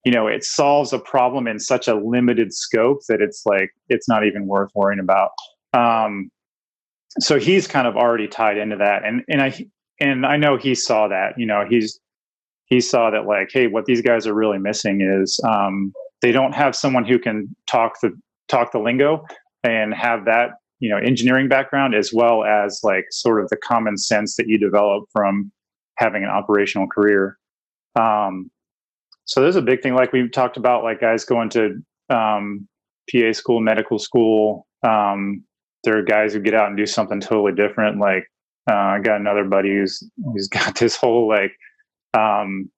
D: it solves a problem in such a limited scope that it's not even worth worrying about. So he's kind of already tied into that. And I know he saw that, he saw that like, hey, what these guys are really missing is, they don't have someone who can talk the lingo and have that, engineering background, as well as like sort of the common sense that you develop from having an operational career. So there's a big thing, like we talked about, like guys going to PA school, medical school. There are guys who get out and do something totally different. Like I got another buddy who's got this whole like, kind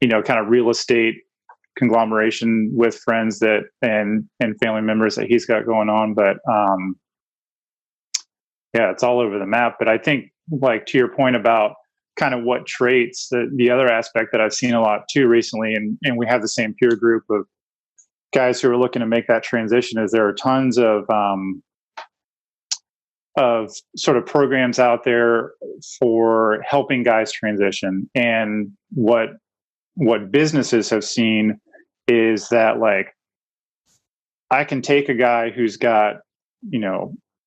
D: of real estate conglomeration with friends and family members that he's got going on. But yeah, it's all over the map. But I think, like, to your point about kind of what traits, the other aspect that I've seen a lot too recently, and we have the same peer group of guys who are looking to make that transition, is there are tons of sort of programs out there for helping guys transition. And what businesses have seen is that, like, I can take a guy who's got,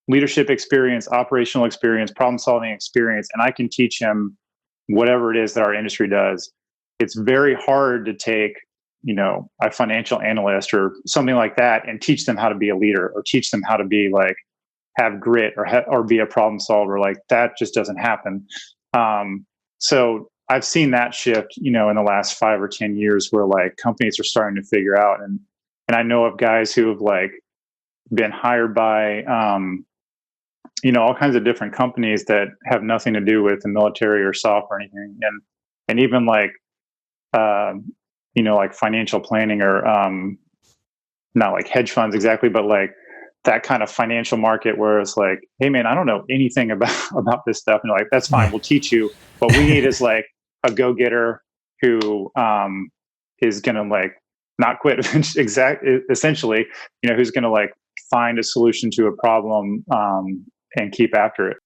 D: leadership experience, operational experience, problem solving experience, and I can teach him whatever it is that our industry does. It's very hard to take, a financial analyst or something like that and teach them how to be a leader, or teach them how to be like, have grit, or be a problem solver. Like, that just doesn't happen. So I've seen that shift, in the last 5 or 10 years, where like companies are starting to figure out, and I know of guys who have like been hired by, all kinds of different companies that have nothing to do with the military or SOF or anything. And even like, like financial planning, or, not like hedge funds exactly, but like that kind of financial market where it's like, hey man, I don't know anything about this stuff. And like, that's fine. We'll teach you. What we need is like a go-getter who, is going to like not quit essentially, who's going to like find a solution to a problem, and keep after it.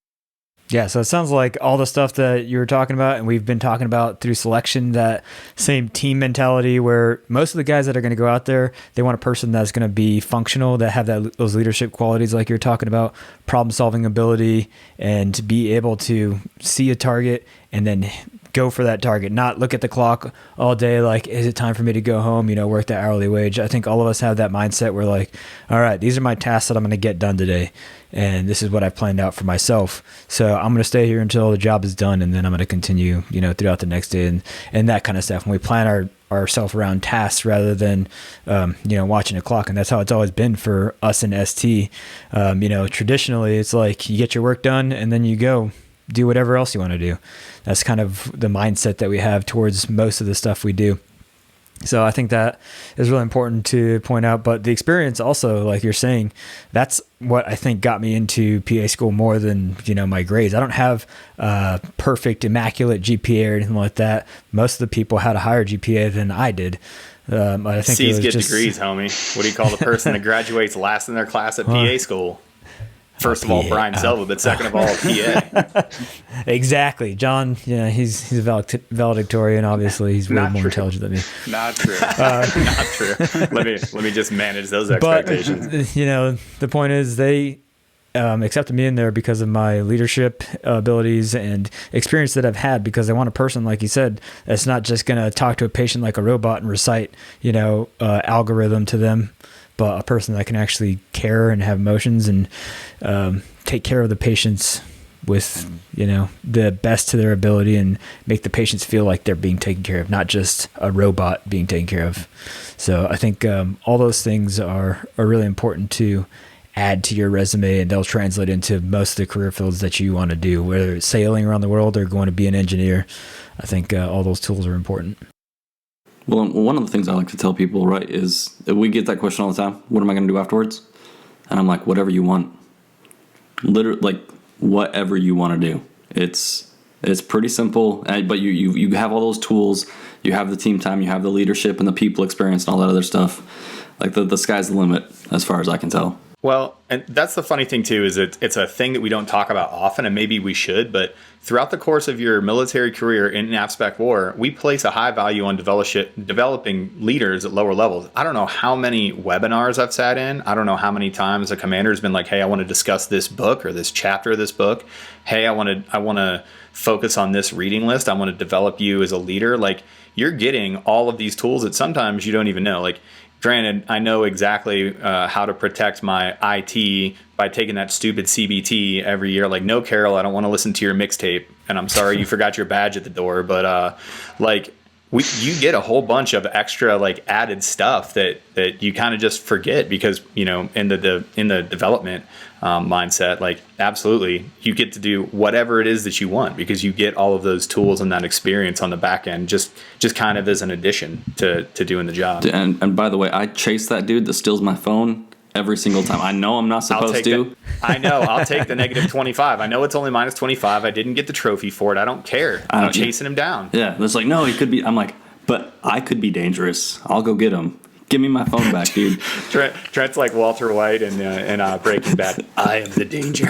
B: Yeah, so it sounds like all the stuff that you were talking about and we've been talking about through selection, that same team mentality where most of the guys that are going to go out there, they want a person that's going to be functional, that have those leadership qualities like you're talking about, problem-solving ability, and to be able to see a target and then go for that target, not look at the clock all day like, is it time for me to go home, work the hourly wage. I think all of us have that mindset where like, all right, these are my tasks that I'm going to get done today, and this is what I've planned out for myself. So I'm going to stay here until the job is done, and then I'm going to continue, throughout the next day, and that kind of stuff. And we plan ourselves around tasks rather than, watching a clock. And that's how it's always been for us in ST. Traditionally it's like you get your work done and then you go do whatever else you want to do. That's kind of the mindset that we have towards most of the stuff we do. So I think that is really important to point out. But the experience also, like you're saying, that's what I think got me into PA school more than, my grades. I don't have a perfect, immaculate GPA or anything like that. Most of the people had a higher GPA than I did. I think
C: C's
B: it was
C: get
B: just,
C: degrees, homie. What do you call the person that graduates last in their class at PA school? First of all, Brian Silva, but second of all, PA.
B: Exactly. John, yeah, he's a valedictorian. Obviously, he's way
C: Not
B: more
C: true.
B: intelligent than me.
C: Not true. Not true. Let me just manage those expectations.
B: But, the point is they accepted me in there because of my leadership abilities and experience that I've had, because they want a person, like you said, that's not just going to talk to a patient like a robot and recite, algorithm to them, but a person that can actually care and have emotions and take care of the patients with, the best to their ability and make the patients feel like they're being taken care of, not just a robot being taken care of. So I think all those things are really important to add to your resume, and they'll translate into most of the career fields that you want to do, whether it's sailing around the world or going to be an engineer. I think all those tools are important.
E: Well, one of the things I like to tell people, right, is that we get that question all the time. What am I going to do afterwards? And I'm like, whatever you want. Literally, like, whatever you want to do. It's pretty simple, but you have all those tools. You have the team time, you have the leadership and the people experience and all that other stuff. Like, the sky's the limit as far as I can tell.
C: Well, and that's the funny thing, too, is it's a thing that we don't talk about often, and maybe we should, but throughout the course of your military career in AFSPECWAR, we place a high value on developing leaders at lower levels. I don't know how many webinars I've sat in. I don't know how many times a commander has been like, hey, I want to discuss this book or this chapter of this book. Hey, I want to focus on this reading list. I want to develop you as a leader. Like, you're getting all of these tools that sometimes you don't even know. Like, granted, I know exactly how to protect my IT by taking that stupid CBT every year. Like, no, Carol, I don't want to listen to your mixtape, and I'm sorry you forgot your badge at the door. But you get a whole bunch of extra added stuff that you kind of just forget because in the development mindset, absolutely you get to do whatever it is that you want because you get all of those tools and that experience on the back end just kind of as an addition to doing the job.
E: And by the way, I chase that dude that steals my phone every single time. I know I'm not supposed to.
C: I know. I'll take the negative 25. I know it's only minus 25. I didn't get the trophy for it. I don't care. I'm chasing him down.
E: Yeah. It's like, no, he could be. I'm like, but I could be dangerous. I'll go get him. Give me my phone back, dude.
C: Trent's like Walter White in Breaking Bad. I am the danger.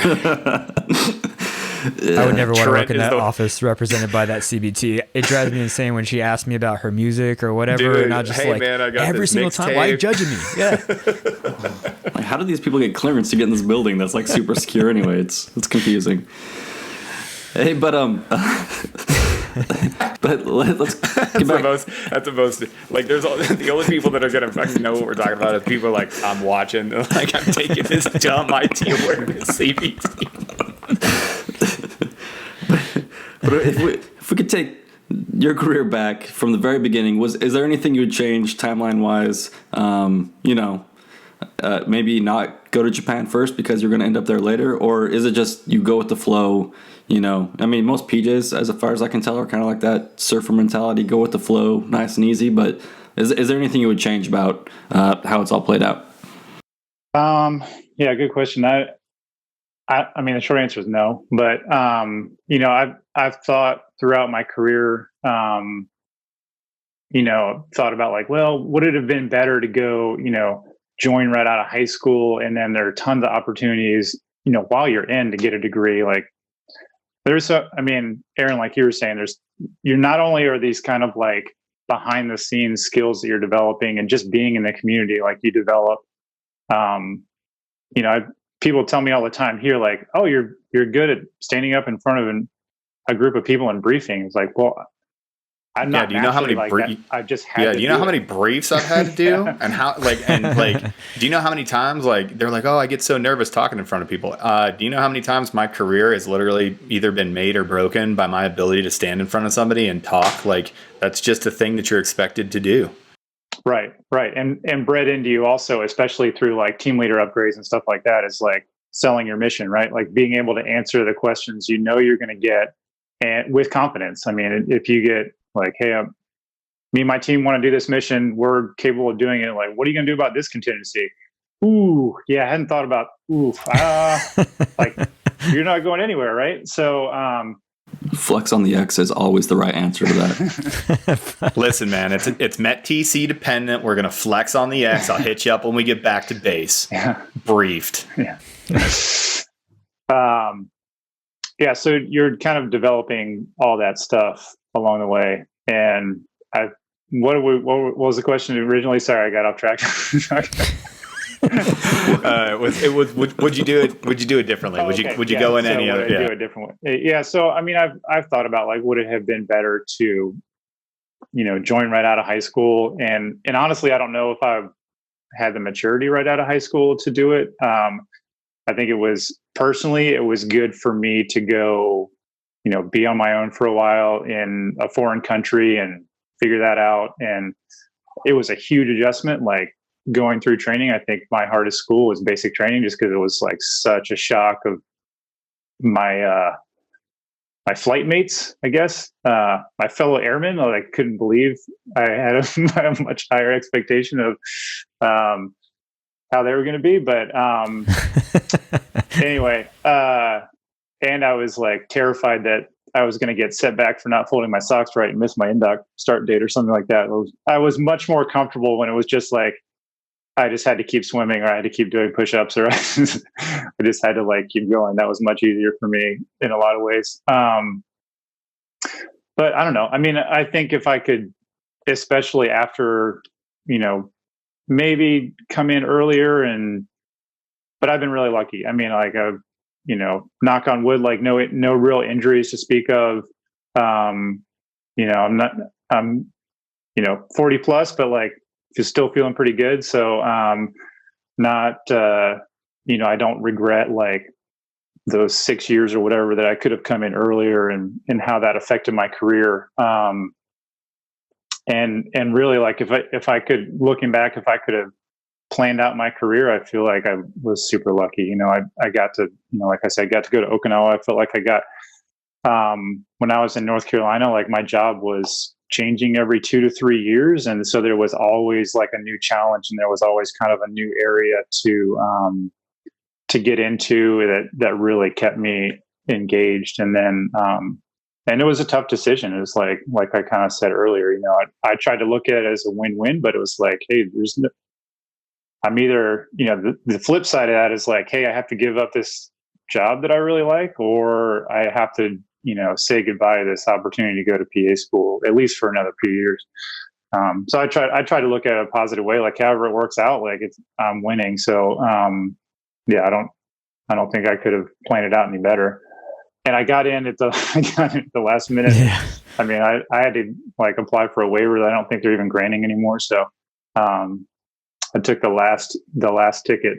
B: I would never want to work in that office represented by that CBT. It drives me insane when she asks me about her music or whatever,
C: dude,
B: and I'll just
C: man, I got
B: every single time, why are you judging me? Yeah.
E: Like, how do these people get clearance to get in this building that's super secure anyway? It's confusing. Hey, but let's get back.
C: That's the most there's the only people that are gonna fucking know what we're talking about is people like I'm watching, like I'm taking this dumb IT awareness CBT.
E: But if we could take your career back from the very beginning, is there anything you would change timeline wise? Maybe not go to Japan first because you're going to end up there later, or is it just you go with the flow? I mean, most PJs, as far as I can tell, are kind of like that surfer mentality, go with the flow, nice and easy. But is there anything you would change about how it's all played out?
D: Yeah, good question. I mean, the short answer is no, but I've thought throughout my career, thought about would it have been better to go, join right out of high school, and then there are tons of opportunities, while you're in to get a degree. Aaron, like you were saying, you're not only are these kind of behind the scenes skills that you're developing and just being in the community, you develop, people tell me all the time here, oh, you're good at standing up in front of a group of people in briefings. Well, I'm not.
C: Do you know how many
D: I've just had.
C: Do you know how many briefs I've had to do, and how do you know how many times they're like, oh, I get so nervous talking in front of people. Do you know how many times my career has literally either been made or broken by my ability to stand in front of somebody and talk? That's just a thing that you're expected to do.
D: Right. And bred into you also, especially through team leader upgrades and stuff like that, is selling your mission, right? Being able to answer the questions you're going to get and with confidence. I mean, if you get hey, me and my team want to do this mission, we're capable of doing it. What are you going to do about this contingency? Ooh, yeah, I hadn't thought about, you're not going anywhere, right? So,
E: Flex on the X is always the right answer to that.
C: Listen, man, it's Met TC dependent. We're gonna flex on the X. I'll hit you up when we get back to base.
D: Yeah.
C: Briefed.
D: Yeah. Yeah. So you're kind of developing all that stuff along the way, and what was the question originally? Sorry, I got off track.
C: Would you do it? Would you do it differently? Would you go in any other?
D: Do it different way? Yeah. So I mean, I've thought about like, would it have been better to, join right out of high school? And honestly, I don't know if I had the maturity right out of high school to do it. I think it was good for me to go, be on my own for a while in a foreign country and figure that out. And it was a huge adjustment. Like going through training, I think my hardest school was basic training, just because it was like such a shock of my my flight mates, I guess, my fellow airmen. I couldn't believe I had a much higher expectation of how they were going to be. But anyway, and I was like terrified that I was going to get set back for not folding my socks right and miss my indoc start date or something like that. I was much more comfortable when it was just like, I just had to keep swimming, or I had to keep doing push-ups, or I just had to like keep going. That was much easier for me in a lot of ways. But I don't know. I mean, I think if I could, especially after, maybe come in earlier, but I've been really lucky. I mean, like, knock on wood, like no real injuries to speak of. I'm 40 plus, but like, just still feeling pretty good. So, I don't regret like those 6 years or whatever that I could have come in earlier, and how that affected my career. And really, like, if I could, looking back, if I could have planned out my career, I feel like I was super lucky. I got to, like I said, got to go to Okinawa. I felt like I got, when I was in North Carolina, like my job was changing every 2 to 3 years. And so there was always like a new challenge, and there was always kind of a new area to get into that really kept me engaged. And then, and it was a tough decision. It was like I kind of said earlier, I tried to look at it as a win-win, but it was like, hey, I'm either, the flip side of that is like, hey, I have to give up this job that I really like, or I have to, say goodbye to this opportunity to go to PA school, at least for another few years. So I try to look at it a positive way, like however it works out, like I'm winning. So, yeah, I don't think I could have planned it out any better. And I got in at the last minute. Yeah. I mean, I had to like apply for a waiver that I don't think they're even granting anymore. So, I took the last ticket.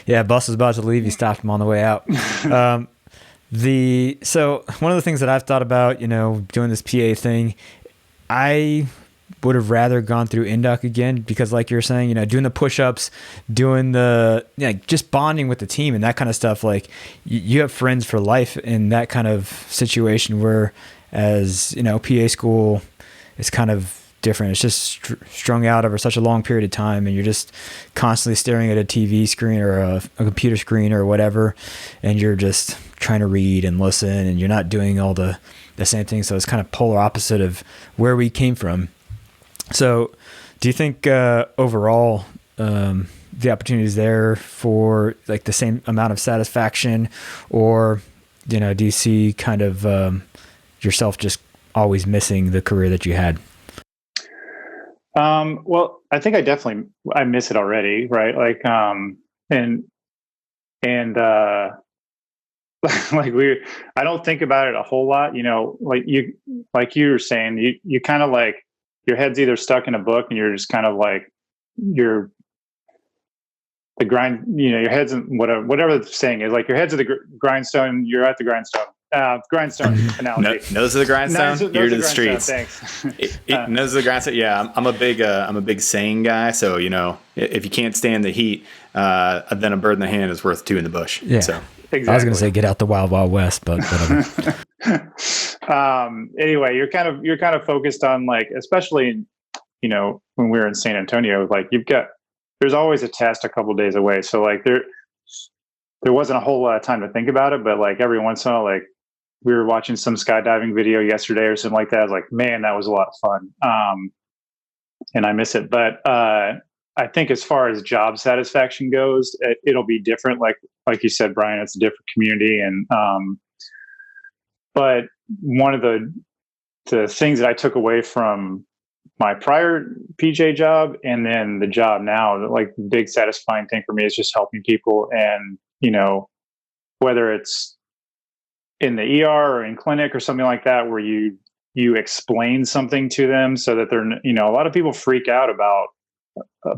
B: Yeah, bus was about to leave. You stopped him on the way out. So one of the things that I've thought about, doing this PA thing, I would have rather gone through Indoc again, because like you're saying, doing the push-ups, doing just bonding with the team and that kind of stuff. Like you have friends for life in that kind of situation, where as PA school is kind of different. It's just strung out over such a long period of time, and you're just constantly staring at a TV screen or a computer screen or whatever, and you're just trying to read and listen, and you're not doing all the same thing. So it's kind of polar opposite of where we came from. So do you think overall the opportunity is there for like the same amount of satisfaction, or do you see kind of yourself just always missing the career that you had?
D: Well, I think I miss it already. Right. Like, and like I don't think about it a whole lot, like you were saying, you kind of like, your head's either stuck in a book and you're just kind of like, the grind, your head's in whatever the saying is, like your head's at the grindstone, you're at the grindstone. Grindstone analogy.
C: Nose of the grindstone. Ear to the streets.
D: Thanks.
C: Nose of the grindstone. Yeah, I'm a big saying guy. So if you can't stand the heat, then a bird in the hand is worth two in the bush.
B: Yeah.
C: So
D: exactly.
B: I was going to say get out the wild west, but whatever.
D: Anyway, you're kind of focused on like, especially when we were in San Antonio, like there's always a test a couple days away. So like there wasn't a whole lot of time to think about it, but like every once in a while, like we were watching some skydiving video yesterday or something like that. I was like, man, that was a lot of fun. And I miss it. But I think as far as job satisfaction goes, it'll be different. Like you said, Brian, it's a different community. And but one of the things that I took away from my prior PJ job and then the job now, like the big satisfying thing for me is just helping people. And, you know, whether it's in the ER or in clinic or something like that, where you explain something to them so that they're, you know, a lot of people freak out about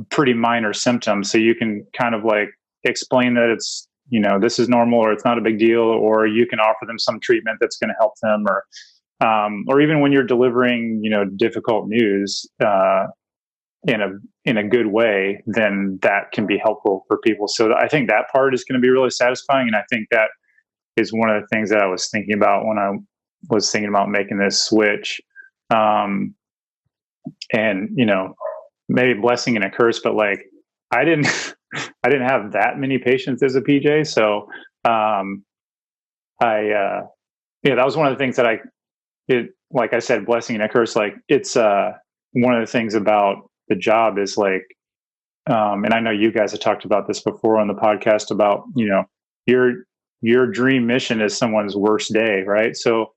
D: pretty minor symptoms. So you can kind of like explain that it's, you know, this is normal or it's not a big deal, or you can offer them some treatment that's going to help them, or even when you're delivering, you know, difficult news in a good way, then that can be helpful for people. So I think that part is going to be really satisfying. And I think that is one of the things that I was thinking about when I was thinking about making this switch. And, you know, maybe a blessing and a curse, but like I didn't have that many patients as a PJ. So yeah, that was one of the things that like I said, blessing and a curse. Like it's one of the things about the job is like, and I know you guys have talked about this before on the podcast about, you know, your dream mission is someone's worst day, right? So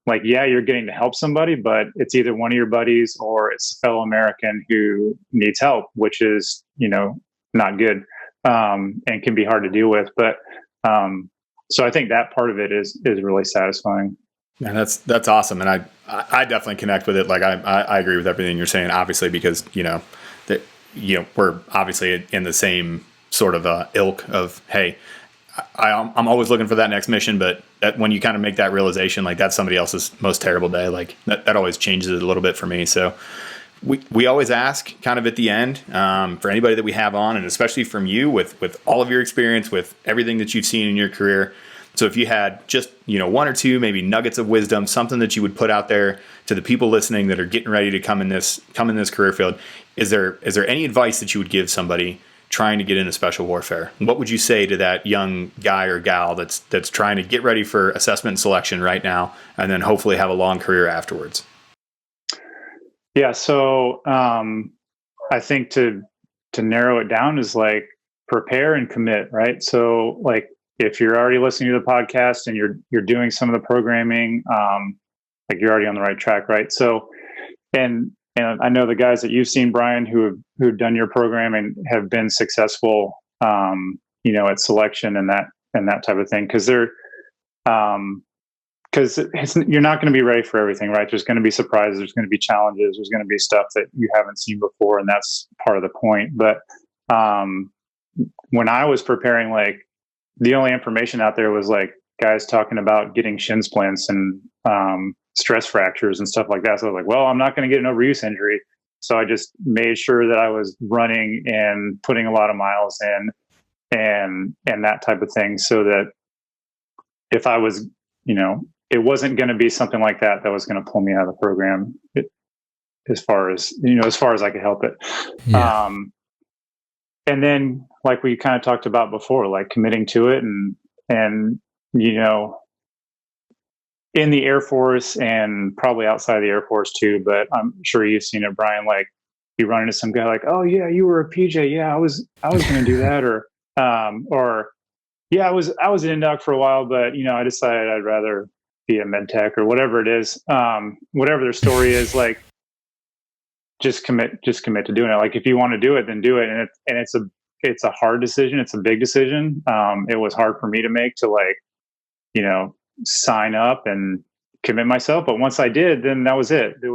D: like, yeah, you're getting to help somebody, but it's either one of your buddies or it's a fellow American who needs help, which is, you know, not good and can be hard to deal with. But so I think that part of it is really satisfying.
C: Yeah, that's awesome, and I definitely connect with it. Like I agree with everything you're saying, obviously, because you know that we're obviously in the same sort of ilk of, hey, I'm always looking for that next mission, but when you kind of make that realization, like that's somebody else's most terrible day, like that always changes it a little bit for me. So we always ask kind of at the end for anybody that we have on, and especially from you with all of your experience, with everything that you've seen in your career. So if you had just, you know, one or two maybe nuggets of wisdom, something that you would put out there to the people listening that are getting ready to come in this career field, is there any advice that you would give somebody trying to get into special warfare? What would you say to that young guy or gal that's trying to get ready for assessment and selection right now, and then hopefully have a long career afterwards?
D: Yeah. So I think to narrow it down is like prepare and commit, right? So like if you're already listening to the podcast and you're doing some of the programming, like you're already on the right track, right? So and I know the guys that you've seen, Brian, who've done your program and have been successful, you know, at selection and that type of thing, because they're because you're not going to be ready for everything, right? There's going to be surprises, there's going to be challenges, there's going to be stuff that you haven't seen before, and that's part of the point. But when I was preparing, like the only information out there was like guys talking about getting shin splints and stress fractures and stuff like that. So I was like, well, I'm not going to get an overuse injury. So I just made sure that I was running and putting a lot of miles in and that type of thing, so that if I was, you know, it wasn't going to be something like that was going to pull me out of the program as far as I could help it. Yeah. And then like we kind of talked about before, like committing to it and, you know, in the Air Force and probably outside of the Air Force too, but I'm sure you've seen it, Brian, like you run into some guy like, oh yeah, you were a PJ. Yeah, I was going to do that. Or yeah, I was an indoc for a while, but you know, I decided I'd rather be a med tech or whatever it is. Whatever their story is, like, just commit to doing it. Like if you want to do it, then do it. And it's a hard decision. It's a big decision. It was hard for me to make, to like, you know, sign up and commit myself. But once I did, then that was it. It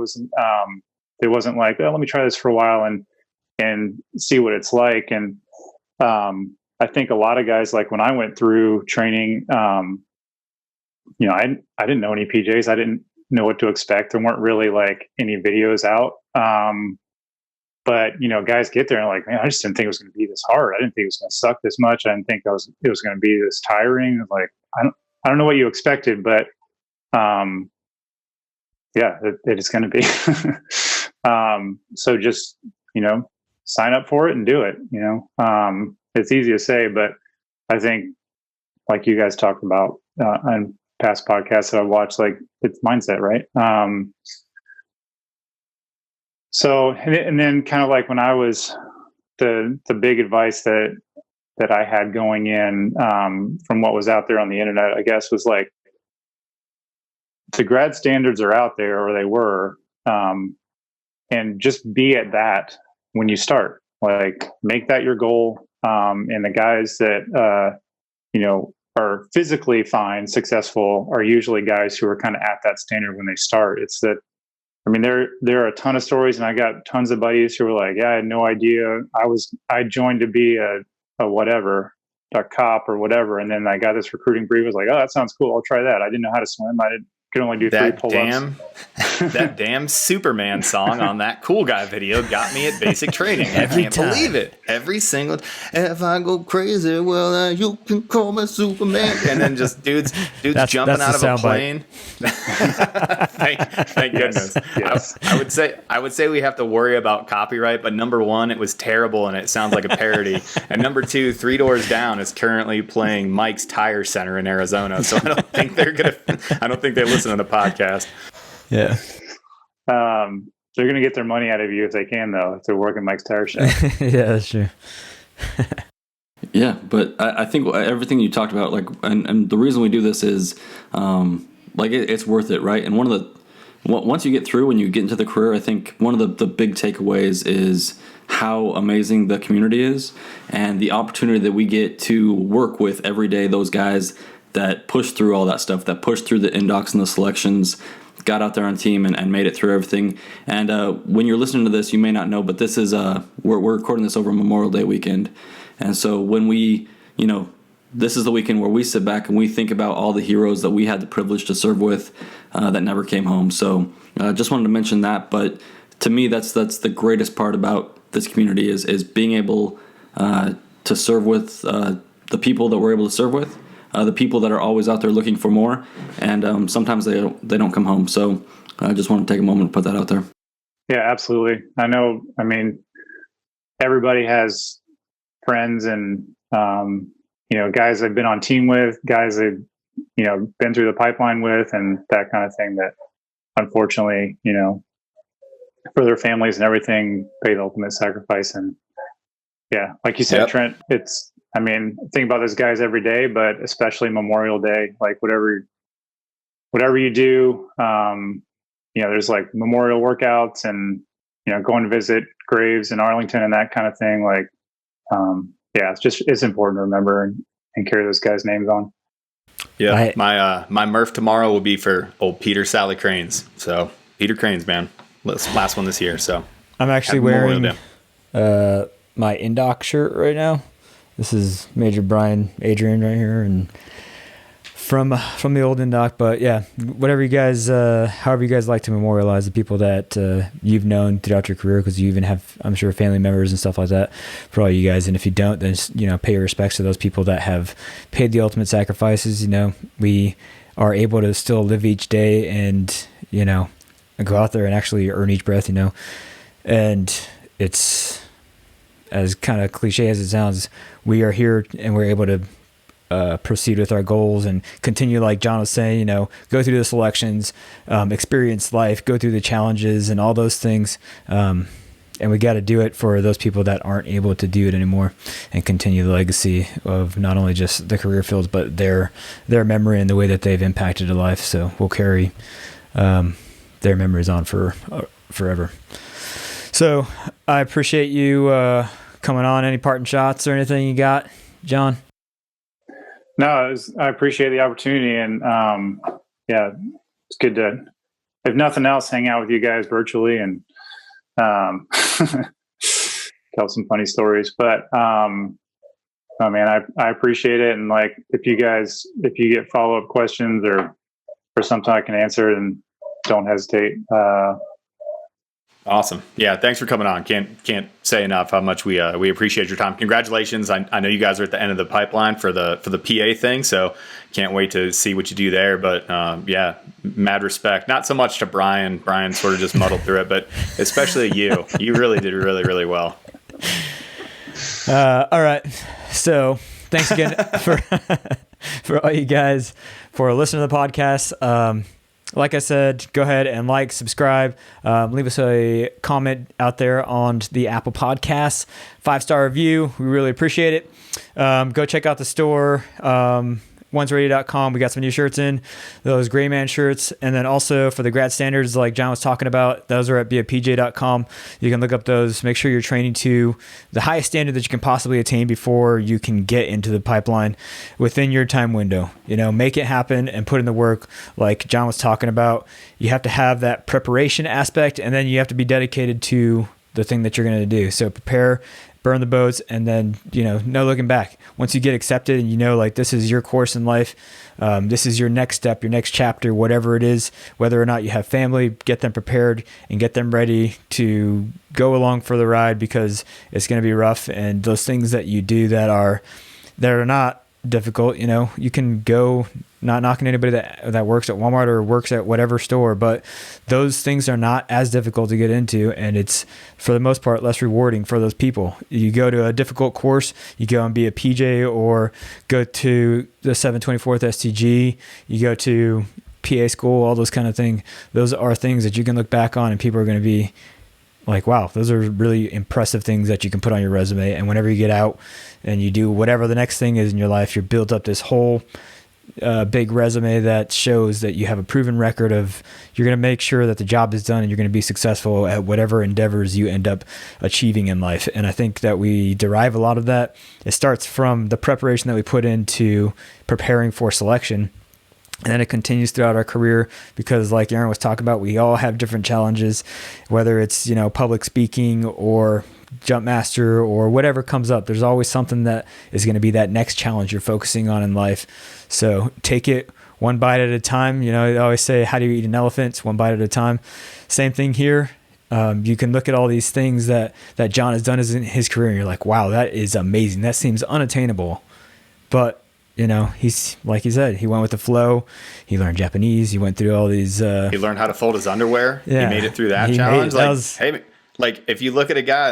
D: wasn't like, oh, let me try this for a while and see what it's like. And I think a lot of guys, like when I went through training, you know, I didn't know any PJs. I didn't know what to expect. There weren't really like any videos out. But you know, guys get there and like, man, I just didn't think it was going to be this hard. I didn't think it was going to suck this much. I didn't think it was going to be this tiring. Like, I don't know what you expected, but yeah, it is going to be. So just, you know, sign up for it and do it. You know, it's easy to say, but I think like you guys talked about, and past podcasts that I watched, like it's mindset, right? So, and then kind of like when I was the big advice that I had going in from what was out there on the internet, I guess, was like the grad standards are out there, or they were, and just be at that when you start. Like, make that your goal. And the guys that are physically fine, successful, are usually guys who are kind of at that standard when they start. It's that, I mean, there are a ton of stories, and I got tons of buddies who were like, yeah, I had no idea. I joined to be a cop or whatever. And then I got this recruiting brief. I was like, oh, that sounds cool. I'll try that. I didn't know how to swim. Could only do 3 pull-ups.
C: That damn Superman song on that Cool Guy video got me at basic training. I can't believe it. Every single, if I go crazy, well, you can call me Superman. And then just dudes jumping out of a plane. Thank goodness. Yes. I would say we have to worry about copyright, but number 1, it was terrible and it sounds like a parody. And number 2, 3 Doors Down is currently playing Mike's Tire Center in Arizona. So I don't think they listen to the podcast.
B: Yeah.
D: They're going to get their money out of you if they can, though, if they're working Mike's Tire Shop.
B: Yeah, that's true.
E: Yeah, but I think everything you talked about, like, and the reason we do this is, like, it's worth it, right? And once you get through, when you get into the career, I think one of the big takeaways is how amazing the community is, and the opportunity that we get to work with every day, those guys that pushed through all that stuff, that pushed through the indocs and the selections, got out there on team and made it through everything. And when you're listening to this, you may not know, but this is we're recording this over Memorial Day weekend. And so when we, this is the weekend where we sit back and we think about all the heroes that we had the privilege to serve with that never came home. So just wanted to mention that. But to me, that's the greatest part about this community is being able to serve with the people that we're able to serve with. The people that are always out there looking for more, and sometimes they don't come home. So I just want to take a moment to put that out there.
D: Yeah, absolutely. I know. I mean, everybody has friends and guys they've been on team with, guys they've been through the pipeline with, and that kind of thing. That unfortunately, for their families and everything, pay the ultimate sacrifice. And yeah, like you said, yep. Trent, I think about those guys every day, but especially Memorial Day, like whatever you do, there's like memorial workouts and, going to visit graves in Arlington and that kind of thing. Like, it's important to remember and carry those guys' names on.
C: Yeah. My Murph tomorrow will be for old Peter Sally Cranes. So Peter Cranes, man, last one this year. So
B: I'm actually wearing my Indoc shirt right now. This is Major Brian Adrian right here, and from the old Indoc. But yeah, whatever you guys, however you guys like to memorialize the people that you've known throughout your career, because you even have, I'm sure, family members and stuff like that for all you guys. And if you don't, then pay your respects to those people that have paid the ultimate sacrifices. We are able to still live each day and go out there and actually earn each breath. And it's, as kind of cliche as it sounds, we are here and we're able to proceed with our goals and continue, like John was saying, go through the selections, experience life, go through the challenges and all those things. And we got to do it for those people that aren't able to do it anymore, and continue the legacy of not only just the career fields, but their memory and the way that they've impacted a life. So we'll carry their memories on for forever. So I appreciate you coming on. Any parting shots or anything you got, John?
D: No, I appreciate the opportunity, and it's good to, if nothing else, hang out with you guys virtually and tell some funny stories. But I appreciate it, and like if you get follow-up questions or something I can answer, then don't hesitate.
C: Awesome. Yeah. Thanks for coming on. Can't say enough how much we appreciate your time. Congratulations. I know you guys are at the end of the pipeline for the PA thing. So can't wait to see what you do there. But mad respect, not so much to Brian. Brian sort of just muddled through it, but especially you really did really, really well.
B: All right. So thanks again for all you guys for listening to the podcast. Like I said, go ahead and like, subscribe, leave us a comment out there on the Apple Podcasts, 5-star review. We really appreciate it. Go check out the store, onesready.com. We got some new shirts in, those Gray Man shirts. And then also for the grad standards, like John was talking about, those are at beapj.com. You can look up those, make sure you're training to the highest standard that you can possibly attain before you can get into the pipeline within your time window. Make it happen and put in the work like John was talking about. You have to have that preparation aspect, and then you have to be dedicated to the thing that you're going to do. So prepare, burn the boats, and then, no looking back. Once you get accepted and like this is your course in life, this is your next step, your next chapter, whatever it is, whether or not you have family, get them prepared and get them ready to go along for the ride, because it's going to be rough. And those things that you do that are not difficult, you can go, not knocking anybody that works at Walmart or works at whatever store, but those things are not as difficult to get into, and it's for the most part less rewarding for those people. You go to a difficult course, you go and be a PJ, or go to the 724th STG, you go to PA school, all those kind of things. Those are things that you can look back on and people are going to be like, wow, those are really impressive things that you can put on your resume. And whenever you get out and you do whatever the next thing is in your life, you're built up this whole big resume that shows that you have a proven record of, you're going to make sure that the job is done and you're going to be successful at whatever endeavors you end up achieving in life. And I think that we derive a lot of that. It starts from the preparation that we put into preparing for selection. And then it continues throughout our career, because like Aaron was talking about, we all have different challenges, whether it's, public speaking or jump master or whatever comes up. There's always something that is going to be that next challenge you're focusing on in life. So take it one bite at a time. I always say, how do you eat an elephant? It's one bite at a time. Same thing here. You can look at all these things that John has done in his career, and you're like, wow, that is amazing. That seems unattainable. But he's, like he said, he went with the flow. He learned Japanese. He went through all these. He
C: learned how to fold his underwear.
B: Yeah,
C: he made it through that challenge. If you look at a guy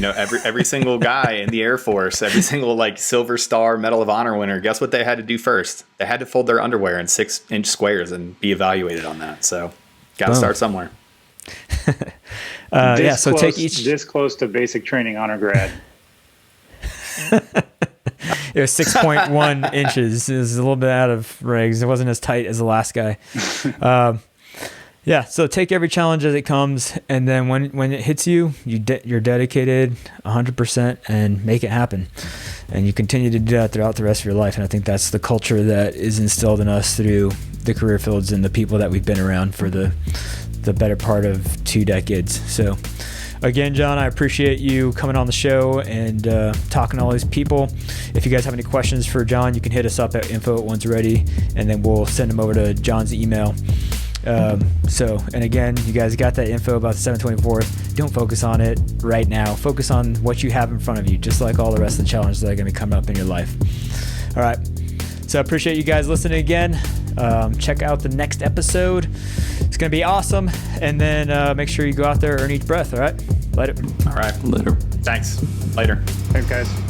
C: every single guy in the Air Force, every single Silver Star Medal of Honor winner, guess what they had to do first? They had to fold their underwear in 6-inch squares and be evaluated on that. So, got to start somewhere.
D: So take each this close to basic training honor grad.
B: It was 6.1 inches. It was a little bit out of regs. It wasn't as tight as the last guy. So take every challenge as it comes, and then when it hits you, you're dedicated 100% and make it happen. And you continue to do that throughout the rest of your life. And I think that's the culture that is instilled in us through the career fields and the people that we've been around for the better part of 2 decades. So again, John, I appreciate you coming on the show and talking to all these people. If you guys have any questions for John, you can hit us up at info@onesready, and then we'll send them over to John's email. And again, you guys got that info about the 724th. Don't focus on it right now. Focus on what you have in front of you, just like all the rest of the challenges that are going to be coming up in your life. All right. So I appreciate you guys listening again. Check out the next episode. It's going to be awesome. And then make sure you go out there, earn each breath. All right. Later.
C: All right.
E: Later.
C: Thanks. Later.
D: Thanks, guys.